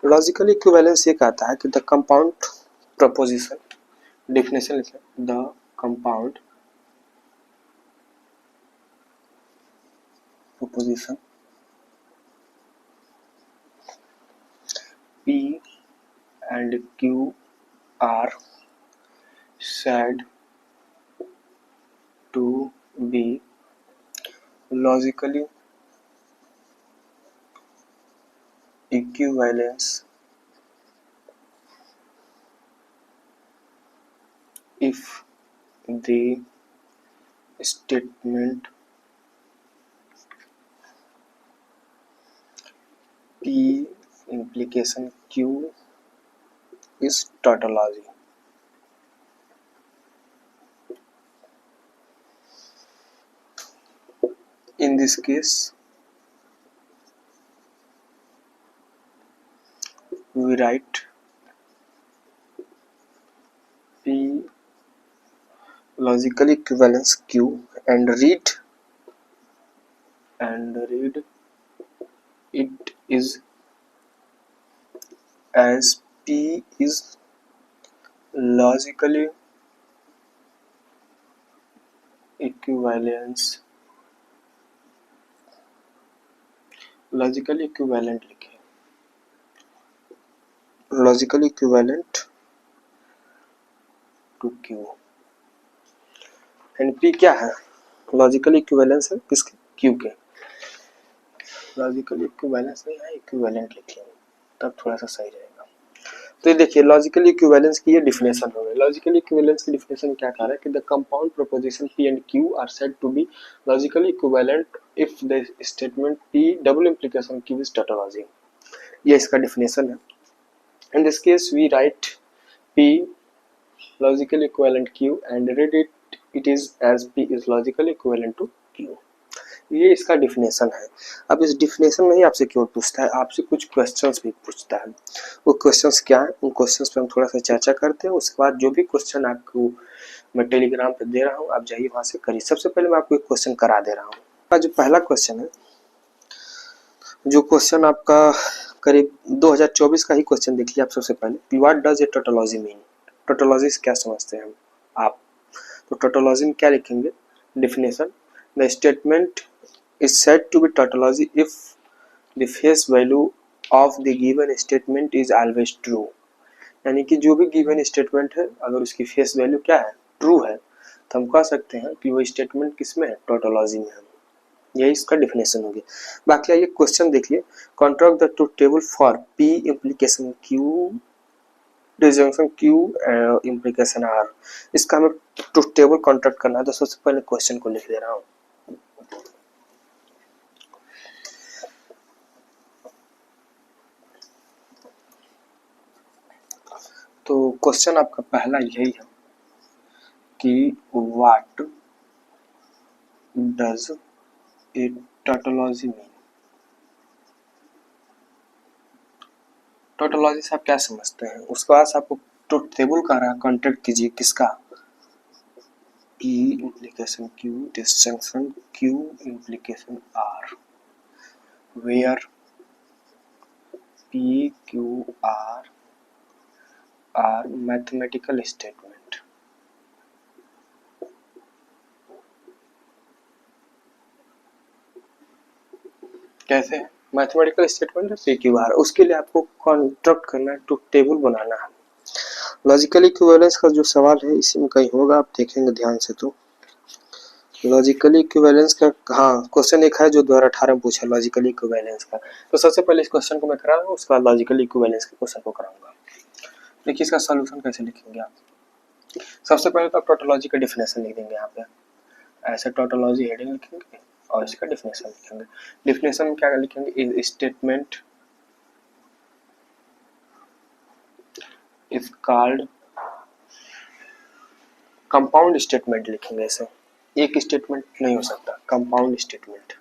लॉजिकल इक्विवेलेंस ये कहता है कि द कंपाउंड प्रपोजिशन, डेफिनेशन लिखें, the compound proposition P and Q are said to be logically equivalent if the statement P implication Q is tautology. In this case, we write P logical equivalence Q and read it is as P is logically equivalent लिखे, logical equivalent to Q and P क्या है, logical equivalence है किसके, Q के, logical equivalence नहीं है, equivalent लिखेंगे तब थोड़ा सा सही रहेगा। तो ये देखिए लॉजिकल इक्विवेलेंस की ये डिफिनेशन हो गई। लॉजिकल इक्विवेलेंस की डिफिनेशन क्या कह रहा है कि the compound proposition P and Q are said to be logically equivalent if the statement P double implication Q is tautology. ये इसका डिफिनेशन है। In this case we write P logical equivalent Q and read it is as P is logically equivalent to Q। ये इसका definition है। अब इस definition में ही आपसे क्यों पूछता है, आपसे कुछ क्वेश्चंस भी पूछता है। वो क्वेश्चंस क्या है, उन क्वेश्चंस पे हम थोड़ा सा चर्चा करते हैं। उसके बाद जो भी क्वेश्चन आपको मैं टेलीग्राम पे दे रहा हूँ आप जाइए वहां से करिए। सबसे पहले मैं आपको एक क्वेश्चन करा दे रहा हूँ। जो पहला क्वेश्चन है, जो क्वेश्चन आपका करीब 2024 का ही क्वेश्चन देखिए आप। सबसे पहले what does a tautology mean, tautology क्या समझते हैं आप। तो टोटोलॉजी में क्या लिखेंगे, definition, the statement is said to be tautology if the face value of the given statement is always true। यानी कि जो भी गिवन स्टेटमेंट है अगर उसकी फेस वैल्यू क्या है, ट्रू है, तो हम कह सकते हैं कि वो स्टेटमेंट किसमें है, टोटोलॉजी में है। यही इसका डिफिनेशन हो गया। बाकी आइए क्वेश्चन देखिए, construct the truth table for P implication Q disjunction Q implication R। इसका हमें ट्रूथ टेबल कंस्ट्रक्ट करना है। तो सबसे पहले क्वेश्चन को लिख दे रहा हूँ। तो क्वेश्चन आपका पहला यही है कि what does a tautology mean. Tautology से आप क्या समझते हैं, उसके बाद आपको ट्रूथ टेबल का रहा कॉन्ट्रैक्ट कीजिए किसका, P implication Q disjunction Q implication R, where P Q R are mathematical statement. कैसे mathematical statement P Q R, उसके लिए आपको कॉन्स्ट्रक्ट करना है, ट्रूथ टेबल बनाना है। लॉजिकल इक्विवेलेंस का जो सवाल है इसी में कहीं होगा, आप देखेंगे ध्यान से। तो लॉजिकल इक्विवेलेंस का हाँ क्वेश्चन एक है जो 2018 में पूछा लॉजिकल इक्विवेलेंस का। तो सबसे पहले इस क्वेश्चन को मैं करा रहा हूँ, उसके बाद लॉजिकल इक्विवेलेंस के क्वेश्चन को कराऊंगा। देखिए इसका सॉल्यूशन कैसे लिखेंगे आप। सबसे पहले तो आप टोटोलॉजी का डिफिनेशन लिख देंगे यहाँ पे, ऐसे टोटोलॉजी हेडिंग लिखेंगे और इसका डिफिनेशन लिखेंगे। डिफिनेशन में क्या लिखेंगे, is statement is called, compound statement लिखेंगे। ऐसे एक स्टेटमेंट नहीं हो सकता, कंपाउंड स्टेटमेंट।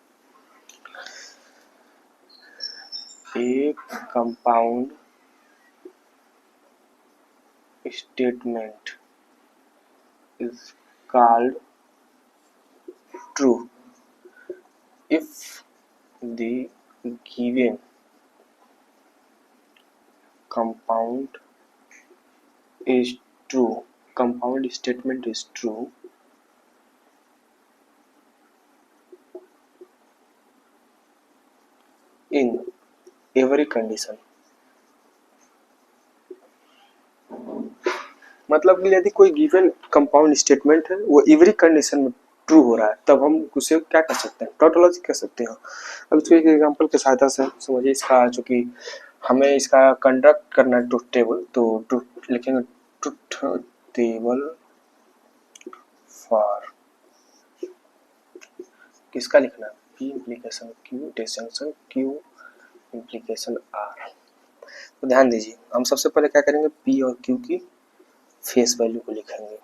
एक compound statement is called true if the given compound is true, compound statement is true in every condition। मतलब कि यदि कोई गिवन कंपाउंड स्टेटमेंट है वो एवरी कंडीशन में ट्रू हो रहा है तब हम उसे क्या कर सकते हैं, टोटोलॉजी कह सकते हैं। अब इसको एक एग्जांपल की सहायता से समझिए। इसका चूंकि हमें इसका कंडक्ट करना है ट्रुथ टेबल, तो ट्रुथ लिखेंगे, ट्रुथ टेबल फॉर किसका लिखना है, P implication Q disjunction Q implication R. तो ध्यान दीजिए, हम सबसे पहले क्या करेंगे, पी और क्यू की फेस वैल्यू को लिखेंगे,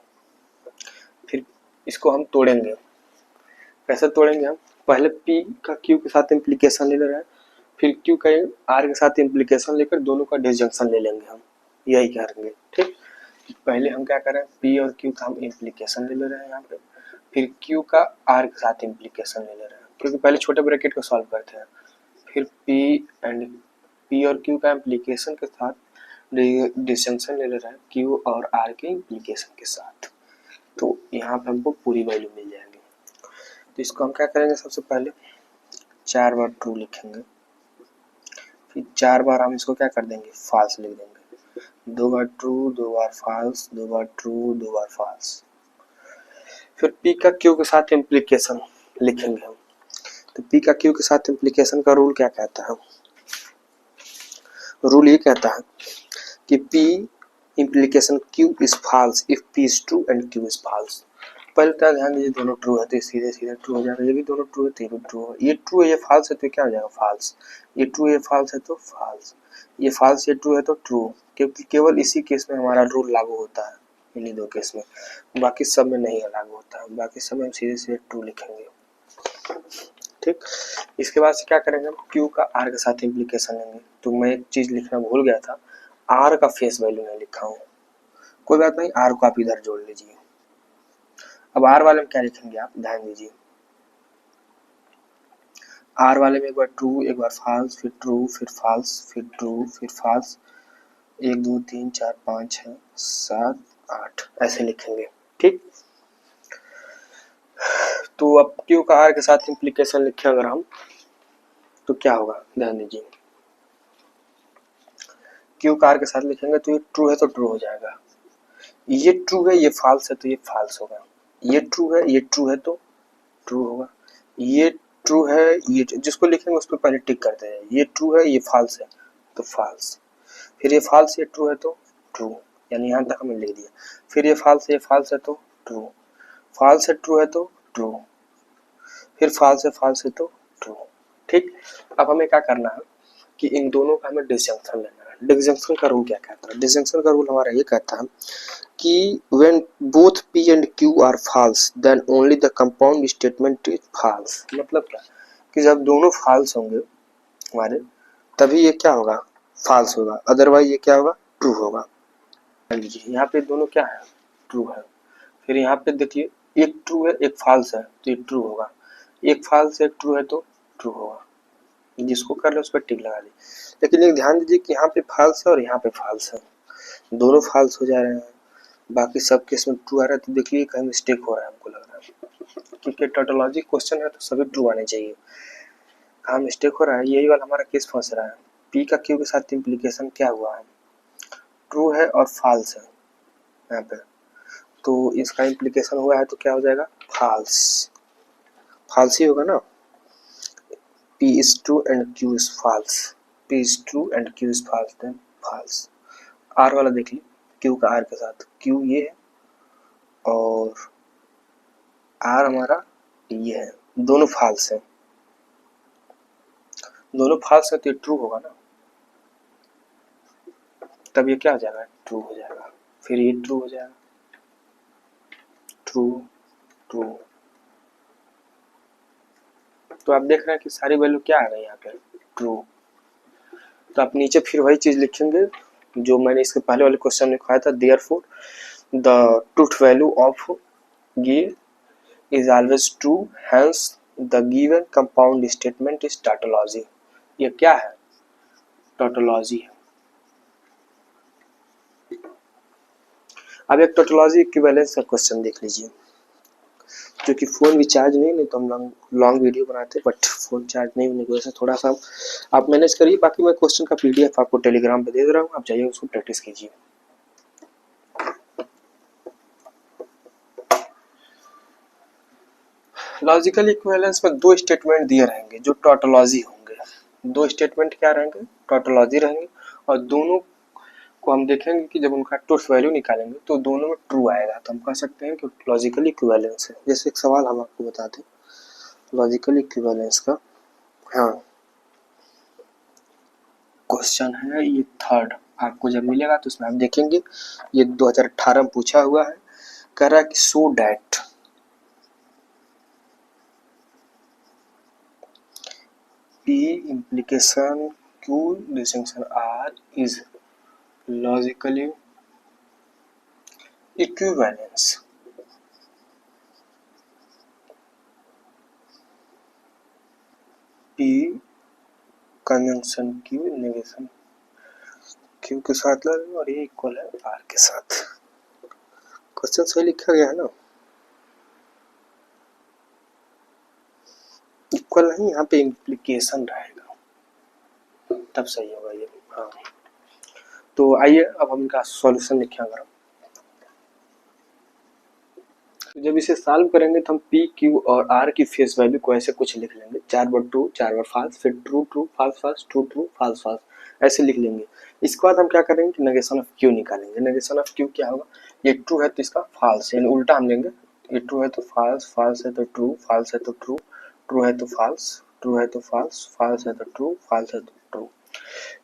फिर इसको हम तोड़ेंगे। कैसे तोड़ेंगे हम, पहले पी का क्यू के साथ इम्प्लीकेशन ले रहे हैं, फिर क्यू का आर के साथ इम्प्लीकेशन लेकर दोनों का डिसजंक्शन ले लेंगे हम, यही करेंगे। ठीक, पहले हम क्या करें, पी और क्यू का हम इम्प्लीकेशन ले रहे हैं यहाँ पे, फिर क्यू का आर के साथ इम्प्लीकेशन ले रहे हैं, क्योंकि पहले छोटे ब्रैकेट को सॉल्व करते हैं, फिर पी और क्यू का इम्प्लीकेशन के साथ डिसजंक्शन ले रहे हैं क्यू और आर के इम्प्लीकेशन के साथ, तो यहाँ पे हमको पूरी वैल्यू मिल जाएगी। तो इसको हम क्या करेंगे, सबसे पहले 4 बार ट्रू लिखेंगे, फिर 4 बार हम इसको क्या कर देंगे, फॉल्स लिख देंगे, 2 बार ट्रू 2 बार फॉल्स, 2 बार ट्रू 2 बार फॉल्स। फिर पी का क्यू के साथ इम्प्लीकेशन लिखेंगे हम, तो पी का क्यू के साथ इम्प्लीकेशन का रूल क्या कहता है, रूल ये कहता है कि P implication Q is false if P is true and Q is false। पहले तो ध्यान दीजिए, दोनों ट्रू है तो सीधे सीधे ट्रू हो जाएगा, ये भी दोनों ट्रू है तो ये भी ट्रू है, ये ट्रू है ये फॉल्स है तो क्या हो जाएगा, फॉल्स, ये ट्रू है ये फॉल्स है तो फॉल्स, ये फॉल्स ये ट्रू है तो ट्रू, क्योंकि केवल इसी केस में हमारा रूल लागू होता है, इन्हीं दो केस में, बाकी सब में नहीं लागू होता है, बाकी सब में हम सीधे सीधे ट्रू लिखेंगे। ठीक, इसके बाद से क्या करेंगे हम, क्यू का आर के साथ इम्प्लीकेशन लेंगे। तो मैं एक चीज लिखना भूल गया था, आर का फेस वैल्यू नहीं लिखा हूँ, कोई बात नहीं, आर को आप इधर जोड़ लीजिए। अब आर वाले में क्या लिखेंगे आप ध्यान दीजिए, आर वाले में एक बार ट्रू एक बार फॉल्स, फिर ट्रू फिर फॉल्स फिर ट्रू फिर फॉल्स, 1 2 3 4 5 6 7 8 ऐसे लिखेंगे। ठीक, तो अब क्यू का आर के साथ इम्प्लीकेशन लिखे अगर हम, तो क्या होगा ध्यान दीजिए, क्यू का आर के साथ लिखेंगे तो ये ट्रू है तो ट्रू हो जाएगा, ये ट्रू है ये फॉल्स है तो ये फॉल्स होगा, ये ट्रू है तो ट्रू होगा, ये ट्रू है ये जिसको लिखेंगे उस पर पहले टिक करते हैं, ये ट्रू है ये फॉल्स है तो फॉल्स, फिर ये फॉल्स ये ट्रू है तो ट्रू, यानी यहाँ तक हमने लिख दिया, फिर ये फॉल्स है तो ट्रू, फॉल्स है ट्रू है तो ट्रू, फिर फॉल्स है तो ट्रू। ठीक, अब हमें क्या करना है कि इन दोनों का हमें डिसजंक्शन लेना है। डिसजंक्शन का रूल क्या कहता है, डिसजंक्शन का रूल हमारा ये कहता है कि when both P and Q are false then only the compound statement is false। मतलब क्या कि जब दोनों false होंगे हमारे तभी ये क्या होगा, false होगा, अदरवाइज ये क्या होगा, ट्रू होगा। लीजिए यहाँ पे दोनों क्या है, ट्रू है, फिर यहाँ पे देखिए एक ट्रू है एक false है तो ये ट्रू होगा, एक false है एक ट्रू है तो ट्रू होगा, जिसको कर ले उस पर टिक लगा दी। लेकिन एक ध्यान दीजिए कि यहाँ पे false है और यहाँ पे false है, दोनों false हो जा रहे हैं, बाकी सब केस में ट्रू आ रहा है, तो देखिए कहीं मिस्टेक हो रहा है, हमको लग रहा है क्योंकि टोटोलॉजी क्वेश्चन है तो सभी ट्रू आने चाहिए, कहाँ मिस्टेक हो रहा है, यही वाला हमारा केस फंस रहा है। पी का क्यू के साथ इम्प्लीकेशन क्या हुआ है, ट्रू है और फॉल्स है यहाँ पे, तो इसका इम्प्लीकेशन हुआ है तो क्या हो जाएगा, फॉल्स, फॉल्स ही होगा ना, P is true and Q is false, P is true and Q is false then false। R वाला देख ली, Q का R के साथ, Q ये है और R हमारा ये है, दोनों फाल्स है, दोनों फाल्स है तो ये ट्रू होगा ना, तब ये क्या हो जाएगा, ट्रू हो जाएगा, फिर ये ट्रू हो जाएगा, ट्रू ट्रू। तो आप देख रहे हैं कि सारी वैल्यू क्या आ गई यहाँ पे, ट्रू। तो आप नीचे फिर वही चीज लिखेंगे जो मैंने इसके पहले वाले क्वेश्चन में लिखवाया था, therefore the truth value of give is always true, hence the given compound statement is tautology। ये क्या है, tautology है। अब एक टोटोलॉजी इक्विवेलेंस का क्वेश्चन देख लीजिए, जो कि फ़ोन भी चार्ज नहीं तो हम लॉन्ग वीडियो बनाते, बट फ़ोन चार्ज नहीं होने की वजह से थोड़ा सा आप मैनेज करिए। बाकी मैं क्वेश्चन का पीडीएफ आपको टेलीग्राम पे दे रहा हूँ, आप जाइए उसको प्रैक्टिस कीजिए। लॉजिकल इक्विवेलेंस में दो स्टेटमेंट दिए रहेंगे जो टोटोलॉजी होंगे। दो स्टेटमेंट क्या रहेंगे? टोटोलॉजी रहेंगे, और दोनों को हम देखेंगे कि जब उनका ट्रूथ वैल्यू निकालेंगे तो दोनों में ट्रू आएगा, तो हम कह सकते हैं कि लॉजिकल इक्विवेलेंस है। जैसे एक सवाल हम आपको बता दें लॉजिकल इक्विवेलेंस का, हाँ क्वेश्चन है ये थर्ड, आपको जब मिलेगा तो उसमें आप देखेंगे ये 2018 में पूछा हुआ है। कह रहा है कि so that P implication Q distinction R is logically equivalence. P conjunction Q negation Q के साथ लगे और ये इक्वल है R के साथ। क्वेश्चन सही लिखा गया है ना? इक्वल नहीं, यहाँ पे इम्प्लीकेशन रहेगा तब सही होगा ये। हाँ, तो आइए अब हम इनका सॉल्यूशन लिखें। अगर जब इसे सॉल्व करेंगे तो हम P, Q और R की फेस वैल्यू को ऐसे कुछ लिख लेंगे, 4 बार ट्रू 4 बार फाल्स, फिर true true false false true true false false, ऐसे लिख लेंगे। इसके बाद हम क्या करेंगे कि नेगेशन ऑफ Q निकालेंगे। नेगेशन ऑफ Q क्या होगा? ये ट्रू है तो इसका फाल्स, यानी उल्टा हम लेंगे। ये ट्रू है तो फाल्स, फाल्स है तो ट्रू, फाल्स है तो ट्रू, ट्रू है तो फाल्स, ट्रू है तो फाल्स, फाल्स है तो ट्रू, फाल्स है तो ट्रू।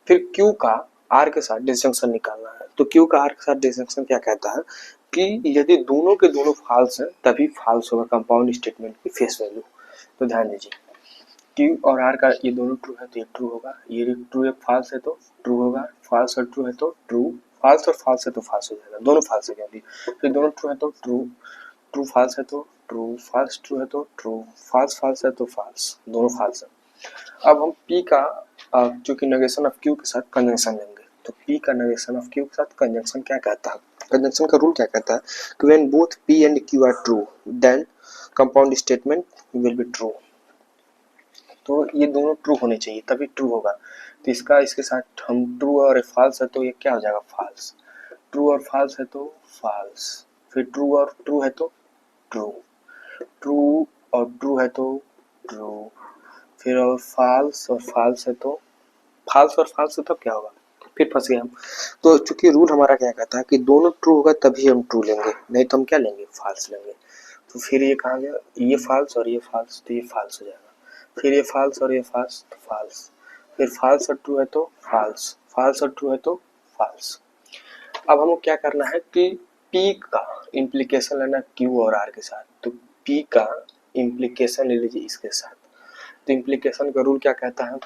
फिर Q का R के साथ डिस्जंक्शन निकालना है। तो Q का R के साथ डिस्जंक्शन क्या कहता है कि यदि दोनों के दोनों फाल्स हैं तभी फाल्स होगा कंपाउंड स्टेटमेंट की फेस वैल्यू। तो ध्यान दीजिए Q और R का ये दोनों ट्रू है तो ये ट्रू होगा, ये ट्रू है फाल्स है तो ट्रू होगा, फाल्स और ट्रू है तो ट्रू, फाल्स और फाल्स है तो फाल्स हो जाएगा, दोनों फाल्स है क्योंकि फिर दोनों ट्रू है तो ट्रू, ट्रू फाल्स है तो ट्रू, फाल्स ट्रू है तो ट्रू, फाल्स फाल्स है तो फाल्स, दोनों फाल्स है। अब हम P का जो कि नेगेशन ऑफ Q के साथ कंजंक्शन लेंगे, तो P का नेगेशन ऑफ Q के साथ कंजंक्शन क्या कहता है? कंजंक्शन का रूल क्या कहता है कि when both P and Q are true then compound statement will be true. तो ये दोनों ट्रू होने चाहिए तभी ट्रू होगा। तो इसका इसके साथ हम ट्रू और फाल्स है तो ये क्या हो जाएगा? फाल्स। ट्रू और फाल्स है तो फाल्स, फिर ट्रू और ट्रू है तो ट्रू, ट्रू और ट्रू है तो ट्रू, फिर और फाल्स है तो फाल्स और फाल्स है तब क्या होगा? फिर फंस गए हम। तो चूंकि रूल हमारा क्या कहता है कि दोनों ट्रू होगा तभी हम ट्रू लेंगे, नहीं तो हम क्या लेंगे? फाल्स लेंगे। तो फिर ये कहाँ गया? ये फाल्स और ये फाल्स, तो ये फाल्स हो जाएगा। फिर ये फाल्स और ये फाल्स तो फाल्स, फिर फाल्स और ट्रू है तो फाल्स, फाल्स और ट्रू है तो फाल्स। अब हमको क्या करना है कि P का इम्प्लीकेशन लेना Q और R के साथ। तो P का इम्प्लीकेशन ले लीजिए इसके साथ। तो इम्प्लीकेशन का रूल क्या कहता है?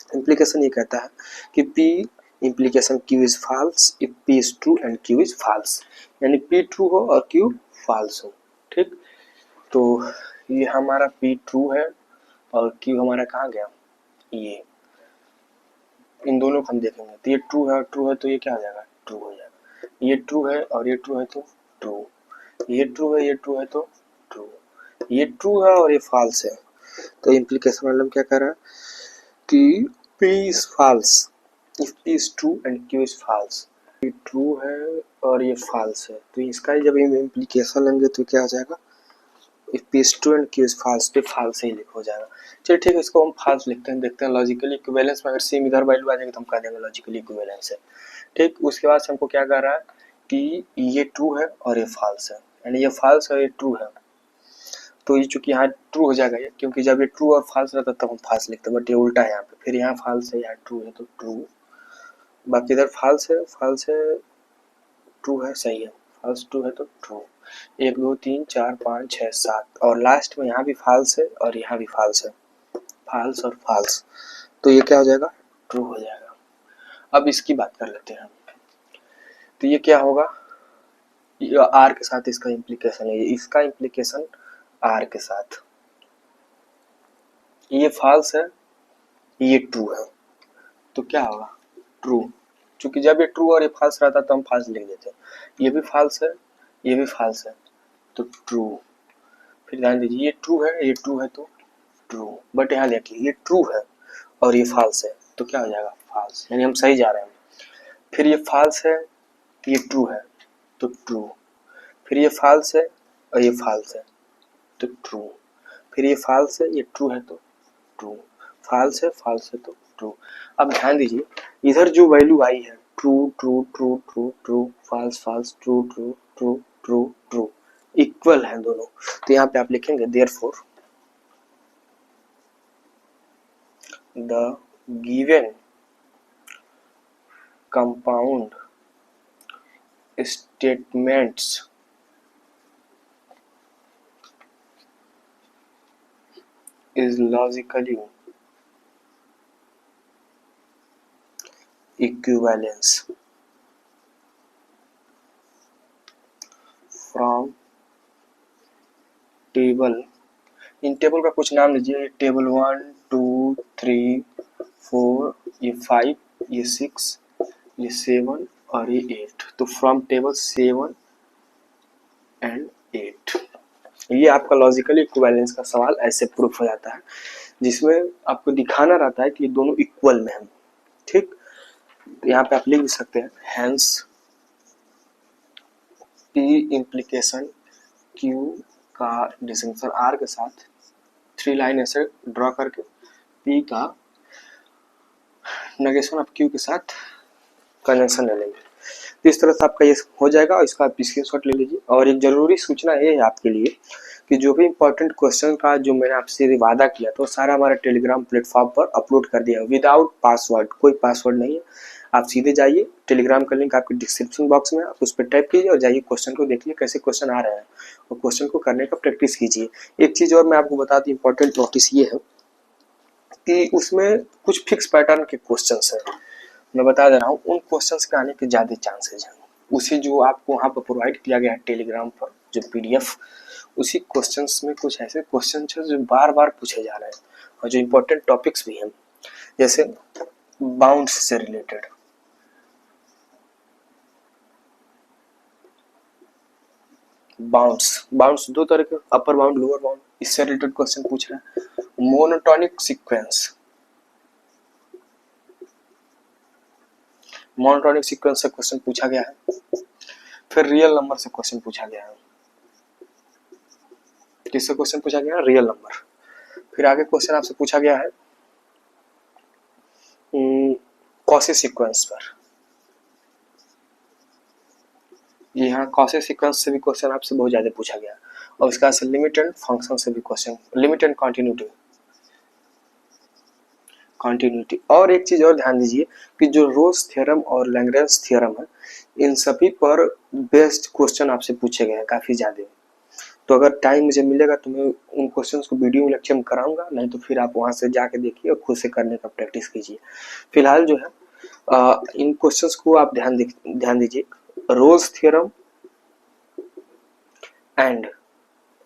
इम्प्लीकेशन ये कहता है कि P implication Q is false if P is true and Q is false, यानी P ट्रू हो और Q फॉल्स हो। ठीक, तो ये हमारा P ट्रू है और Q हमारा कहाँ गया? ये इन दोनों को हम देखेंगे तो ये ट्रू है और ट्रू है तो ये क्या हो जाएगा? ट्रू हो जाएगा। ये ट्रू है और ये ट्रू है तो ट्रू, ये ट्रू है, ये ट्रू है तो ट्रू, ये ट्रू है और ये फॉल्स है। तो इम्प्लीकेशन मतलब क्या कर रहा है कि P is false if P is true and Q is false। ये ट्रू है और ये false है, तो इसका जब हम इम्प्लीकेशन लेंगे तो क्या हो जाएगा? if P is true and Q is false तो false ही लिख हो जाएगा। चलिए ठीक है, इसको हम false लिखते हैं, देखते हैं लॉजिकली इक्विवेलेंस में अगर सेम इधर वैल्यू आ जाएगी तो हम कह देंगे लॉजिकली इक्विवेलेंस है। ठीक, उसके बाद से हमको क्या कर रहा है कि ये ट्रू है और ये false है, यानी ये false है और ये ट्रू है। तो ये चूंकि यहाँ ट्रू हो जाएगा ये, क्योंकि जब ये ट्रू और फाल्स रहता तब हम फाल्स लिखते, बट ये उल्टा है यहाँ पे। फिर यहाँ फाल्स है, यहाँ ट्रू है तो ट्रू, बाकी इधर फाल्स है ट्रू है, सही है, फाल्स ट्रू है तो ट्रू। 1 2 3 4 5 6 7 और लास्ट में यहाँ भी फाल्स है और यहाँ भी फाल्स है, फाल्स और फाल्स, तो ये क्या हो जाएगा? ट्रू हो जाएगा। अब इसकी बात कर लेते हैं। तो ये क्या होगा? आर के साथ इसका इम्प्लीकेशन है, इसका इम्प्लीकेशन आर के साथ, ये फाल्स है ये ट्रू है, तो क्या होगा? ट्रू, क्योंकि जब ये ट्रू और ये फॉल्स रहता है तो हम फॉल्स लिख देते हैं। ये भी फॉल्स है, ये भी फॉल्स है, तो ट्रू। फिर ध्यान दीजिए, ये ट्रू है, ये ट्रू है तो ट्रू, बट यहाँ देखिए ये ट्रू है और ये फॉल्स है तो क्या हो जाएगा, फॉल्स, यानी हम सही जा रहे हैं। फिर ये फॉल्स है, ये ट्रू है तो ट्रू। फिर ये फॉल्स है और ये फॉल्स है तो ट्रू। फिर ये फॉल्स है, ये ट्रू है तो ट्रू। फॉल्स है तो ट्रू। अब ध्यान दीजिए, इधर जो वैल्यू आई है true true true true true, false false, true true true true true, equal है दोनों। तो यहाँ पे आप लिखेंगे therefore the given compound statements is logically equivalence from table. इन टेबल का कुछ नाम लीजिए, टेबल 1 2 3 4, ये 5, ये 6, ये 7 और ये 8। तो फ्रॉम टेबल 7 एंड 8, ये आपका लॉजिकली इक्विवेलेंस का सवाल ऐसे प्रूफ हो जाता है, जिसमें आपको दिखाना रहता है कि ये दोनों इक्वल में हैं। ठीक, तो यहाँ पे आप लिख भी सकते हैं हैंस पी इम्प्लीकेशन क्यू का डिस्टिंक्शन आर के साथ 3 लाइन ऐसे ड्रॉ करके पी का नेगेशन ऑफ क्यू के साथ कंजंक्शन ले लेंगे। तो इस तरह से आपका ये हो जाएगा और इसका आप स्क्रीनशॉट ले लीजिए। और एक जरूरी सूचना ये है आपके लिए कि जो भी इंपॉर्टेंट क्वेश्चन का जो मैंने आपसे वादा किया तो सारा हमारा टेलीग्राम प्लेटफॉर्म पर अपलोड कर दिया है विदाउट पासवर्ड, कोई पासवर्ड नहीं है। आप सीधे जाइए, टेलीग्राम का लिंक आपके डिस्क्रिप्शन बॉक्स में, आप उस पर टाइप कीजिए और जाइए क्वेश्चन को देखिए कैसे क्वेश्चन आ रहे हैं और क्वेश्चन को करने का प्रैक्टिस कीजिए। एक चीज़ और मैं आपको बता दूं, इंपॉर्टेंट नोटिस ये है कि उसमें कुछ फिक्स पैटर्न के क्वेश्चन हैं, मैं बता दे रहा हूँ, उन क्वेश्चंस के आने के ज़्यादा चांसेज हैं। उसी जो आपको वहाँ पर प्रोवाइड किया गया है टेलीग्राम पर जो PDF, उसी क्वेश्चंस में कुछ ऐसे क्वेश्चन हैं जो बार बार पूछे जा रहे हैं और जो इम्पोर्टेंट टॉपिक्स भी हैं, जैसे बाउंड्स से रिलेटेड, बाउंड्स दो तरह के, अपर बाउंड लोअर बाउंड, इससे रिलेटेड क्वेश्चन पूछ रहे हैं। मोनोटोनिक सीक्वेंस, मोनोटोनिक सीक्वेंस से क्वेश्चन पूछा गया है। फिर रियल नंबर से क्वेश्चन पूछा गया है। किससे क्वेश्चन पूछा गया है, रियल नंबर। फिर आगे क्वेश्चन आपसे पूछा गया है कॉसी सीक्वेंस पर, जी हाँ, कॉसी सीक्वेंस से भी क्वेश्चन आपसे बहुत ज्यादा पूछा गया। और इसका से लिमिट एंड फंक्शन से भी क्वेश्चन, लिमिट एंड कंटिन्यूटी। और एक चीज और ध्यान दीजिए कि जो रोल्स थ्योरम और लैग्रेंज थ्योरम है, इन सभी पर बेस्ड क्वेश्चन आपसे पूछे गए हैं काफी ज्यादा। तो अगर टाइम मुझे मिलेगा तो मैं उन क्वेश्चंस को वीडियो लेक्चर में कराऊंगा, नहीं तो फिर आप वहां से जाके देखिए और खुद से करने का प्रैक्टिस कीजिए। फिलहाल जो है इन क्वेश्चंस को आप ध्यान दीजिए, Rolle's theorem and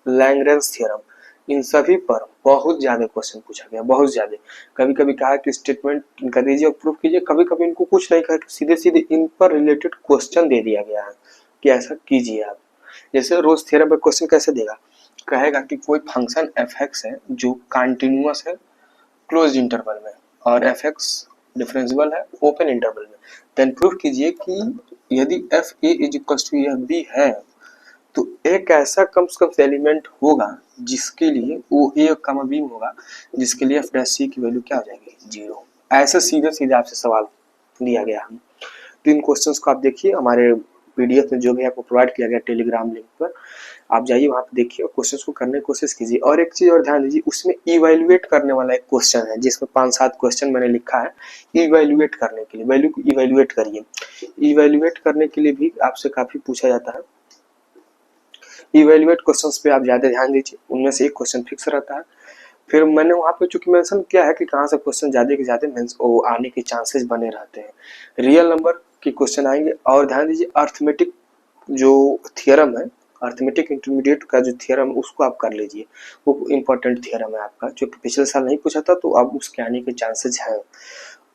Lagrange theorem, इन सभी पर बहुत ज्यादा क्वेश्चन पूछा गया, बहुत ज्यादा। कभी कभी कहा कि स्टेटमेंट कर दीजिए और प्रूफ कीजिए, कभी कभी इनको कुछ नहीं कहा, सीधे सीधे इन पर रिलेटेड क्वेश्चन दे दिया गया है कि ऐसा कीजिए आप। जैसे रोल्स थ्योरम पर क्वेश्चन कैसे देगा, कहेगा कि कोई फंक्शन f(x) है जो कंटिन्यूअस है क्लोज इंटरवल में और f(x) डिफरेंशिएबल है ओपन इंटरवल में, देन प्रूफ कीजिए कि यदि fa = यह b है तो एक ऐसा कम से कम एलिमेंट होगा जिसके लिए वो a, b होगा, जिसके लिए f' की वैल्यू क्या हो जाएगी, 0। ऐसे सीधे सीधे आपसे सवाल दिया गया है। तो इन क्वेश्चंस को आप देखिए, हमारे PDF में जो भी आपको प्रोवाइड किया गया टेलीग्राम लिंक पर, आप जाइए वहां पे देखिए और क्वेश्चंस को करने की कोशिश कीजिए। और एक चीज और ध्यान दीजिए, उसमें इवैल्यूएट करने वाला एक क्वेश्चन है जिसमें 5-7 क्वेश्चन मैंने लिखा है इवैल्यूएट करने के लिए, वैल्यू को इवैल्यूएट करिए। इवैल्यूएट करने के लिए भी आपसे काफी पूछा जाता है। इवैल्यूएट क्वेश्चंस पे आप ज्यादा ध्यान दीजिए, उनमें से एक क्वेश्चन फिक्स रहता है। फिर मैंने वहां पे चूंकि मेंशन किया है कि कहां से क्वेश्चन ज्यादा के ज्यादा आने के चांसेस बने रहते हैं, रियल नंबर के क्वेश्चन आएंगे। और ध्यान दीजिए, अर्थमेटिक जो थ्योरम है, अर्थमेटिक इंटरमीडिएट का जो थ्योरम, उसको आप कर लीजिए, वो इंपॉर्टेंट थ्योरम है आपका, जो कि पिछले साल नहीं पूछा था तो अब उसके आने के चांसेस हैं।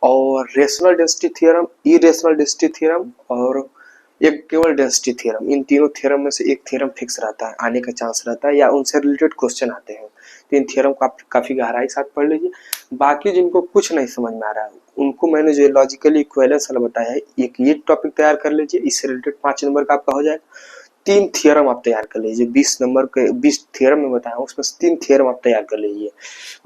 और rational density theorem, irrational density theorem और एक केवल डेंसिटी थ्योरम। इन तीनों थ्योरम में से एक थ्योरम फिक्स रहता है, आने का चांस रहता है या उनसे रिलेटेड क्वेश्चन आते हैं। तो इन थ्योरम को आप काफी गहराई के साथ पढ़ लीजिए। बाकी जिनको कुछ नहीं समझ में आ रहा है उनको मैंने जो लॉजिकली इक्विवेलेंस वाला बताया है, एक ये टॉपिक तैयार कर लीजिए, इससे रिलेटेड 5 नंबर का आपका हो जाएगा। 3 थ्योरम आप तैयार कर लीजिए, 20 नंबर के 20 थ्योरम में बताया हूँ, उसमें से 3 थ्योरम आप तैयार कर लीजिए।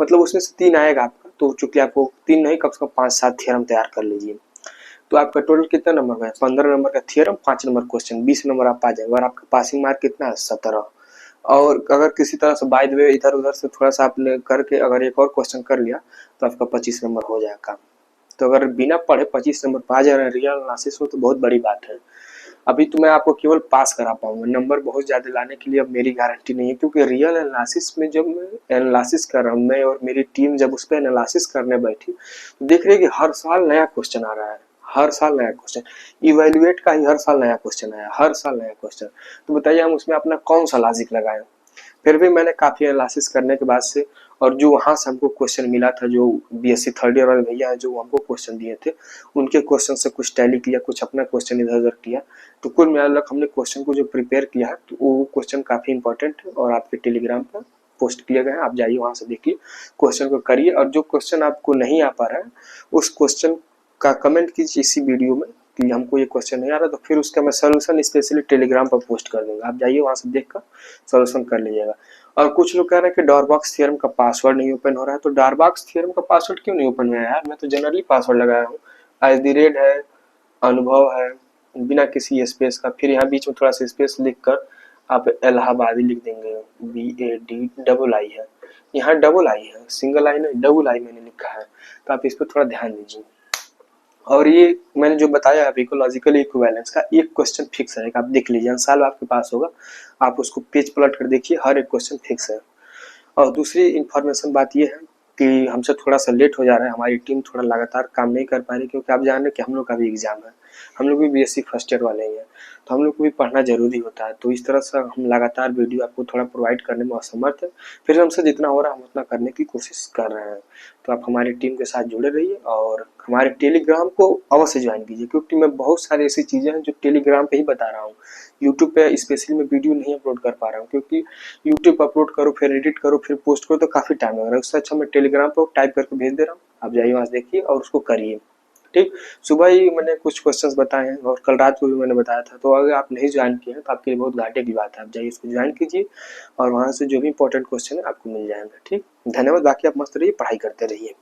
मतलब उसमें से 3 आएगा आपका, तो चूंकि आपको 3 नहीं कम से कम 5-7 थ्योरम तैयार कर लीजिए। तो आपका टोटल कितना नंबर का है? 15 नंबर का थ्योरम, 5 नंबर क्वेश्चन, 20 नंबर आप पा जाएंगे। और आपका पासिंग मार्क कितना है? 17। और अगर किसी तरह से बाय द वे इधर उधर से थोड़ा सा आपने करके अगर एक और क्वेश्चन कर लिया तो आपका 25 नंबर हो जाएगा। तो अगर बिना पढ़े 25 नंबर पा जा रहे हैं रियल एनालिसिस में तो बहुत बड़ी बात है। अभी तो मैं आपको केवल पास करा पाऊंगा, नंबर बहुत ज्यादा लाने के लिए अब मेरी गारंटी नहीं है, क्योंकि रियल एनालिसिस में जब मैं एनालिसिस कर रहा हूँ, मैं और मेरी टीम जब उस पर एनालिसिस करने बैठी तो देख रहे हैं कि हर साल नया क्वेश्चन आ रहा है, हर साल नया क्वेश्चन, इवेल्युएट का ही हर साल नया क्वेश्चन आया, हर साल नया क्वेश्चन। तो बताइए हम उसमें अपना कौन सा लॉजिक लगाएं। फिर भी मैंने काफी एनालिसिस करने के बाद से, और जो वहां से हमको क्वेश्चन मिला था, जो बीएससी थर्ड ईयर वाले भैया है जो हमको क्वेश्चन दिए थे, उनके क्वेश्चन से कुछ टैली किया, कुछ अपना क्वेश्चन इधर उधर किया, तो कुल मिलाकर हमने क्वेश्चन को जो प्रिपेयर किया है तो वो क्वेश्चन काफी इंपॉर्टेंट है और आपके टेलीग्राम पर पोस्ट किए गए हैं, आप जाइए वहां से देखिए, क्वेश्चन को करिए। और जो क्वेश्चन आपको नहीं आ पा रहा है उस क्वेश्चन का कमेंट कीजिए इसी वीडियो में कि हमको ये क्वेश्चन नहीं आ रहा, तो फिर उसका मैं सोल्यूशन स्पेशली टेलीग्राम पर पोस्ट कर दूंगा, आप जाइए वहां से देखकर सोल्यूशन कर लीजिएगा। और कुछ लोग कह रहे हैं कि डॉरबॉक्स थ्योरम का पासवर्ड नहीं ओपन हो रहा है, तो डॉरबॉक्स थ्योरम का पासवर्ड क्यों नहीं ओपन हुआ है यार? मैं तो जनरली पासवर्ड लगाया हूँ, @, है, अनुभव है, बिना किसी स्पेस का, फिर यहाँ बीच में थोड़ा सा स्पेस लिख कर आप इलाहाबादी लिख देंगे, BAD है, यहाँ डबल आई है, सिंगल आई नहीं डबल आई मैंने लिखा है, तो आप इस पर थोड़ा ध्यान दीजिए। और ये मैंने जो बताया अभी को लॉजिकल इक्विवेलेंस का एक क्वेश्चन फिक्स है, आप देख लीजिए, हर साल आपके पास होगा, आप उसको पेज पलट कर देखिए, हर एक क्वेश्चन फिक्स है। और दूसरी इन्फॉर्मेशन बात ये है कि हमसे थोड़ा सा लेट हो जा रहा है, हमारी टीम थोड़ा लगातार काम नहीं कर पा रही, क्योंकि आप जान रहे हैं कि हम लोग का भी एग्जाम है, हम लोग भी बीएससी फर्स्ट ईयर वाले ही हैं, तो हम लोग को भी पढ़ना जरूरी होता है। तो इस तरह से हम लगातार वीडियो आपको थोड़ा प्रोवाइड करने में असमर्थ है, फिर हमसे जितना हो रहा है हम उतना करने की कोशिश कर रहे हैं। तो आप हमारी टीम के साथ जुड़े रहिए और हमारे टेलीग्राम को अवश्य ज्वाइन कीजिए, क्योंकि मैं बहुत सारी ऐसी चीज़ें हैं जो टेलीग्राम पे ही बता रहा हूँ, यूट्यूब पे स्पेशली मैं वीडियो नहीं अपलोड कर पा रहा हूँ, क्योंकि यूट्यूब अपलोड करो फिर एडिट करो फिर पोस्ट करो तो काफ़ी टाइम लग रहा है, उससे अच्छा मैं टेलीग्राम पर टाइप करके भेज दे रहा हूँ, आप जाइए वहाँ से देखिए और उसको करिए। ठीक, सुबह ही मैंने कुछ क्वेश्चंस बताए हैं और कल रात को भी मैंने बताया था, तो अगर आप नहीं ज्वाइन किए हैं तो आपके लिए बहुत घाटे की बात है, आप जाइए इसको ज्वाइन कीजिए और वहाँ से जो भी इंपॉर्टेंट क्वेश्चन है आपको मिल जाएगा। ठीक, धन्यवाद, बाकी आप मस्त रहिए, पढ़ाई करते रहिए।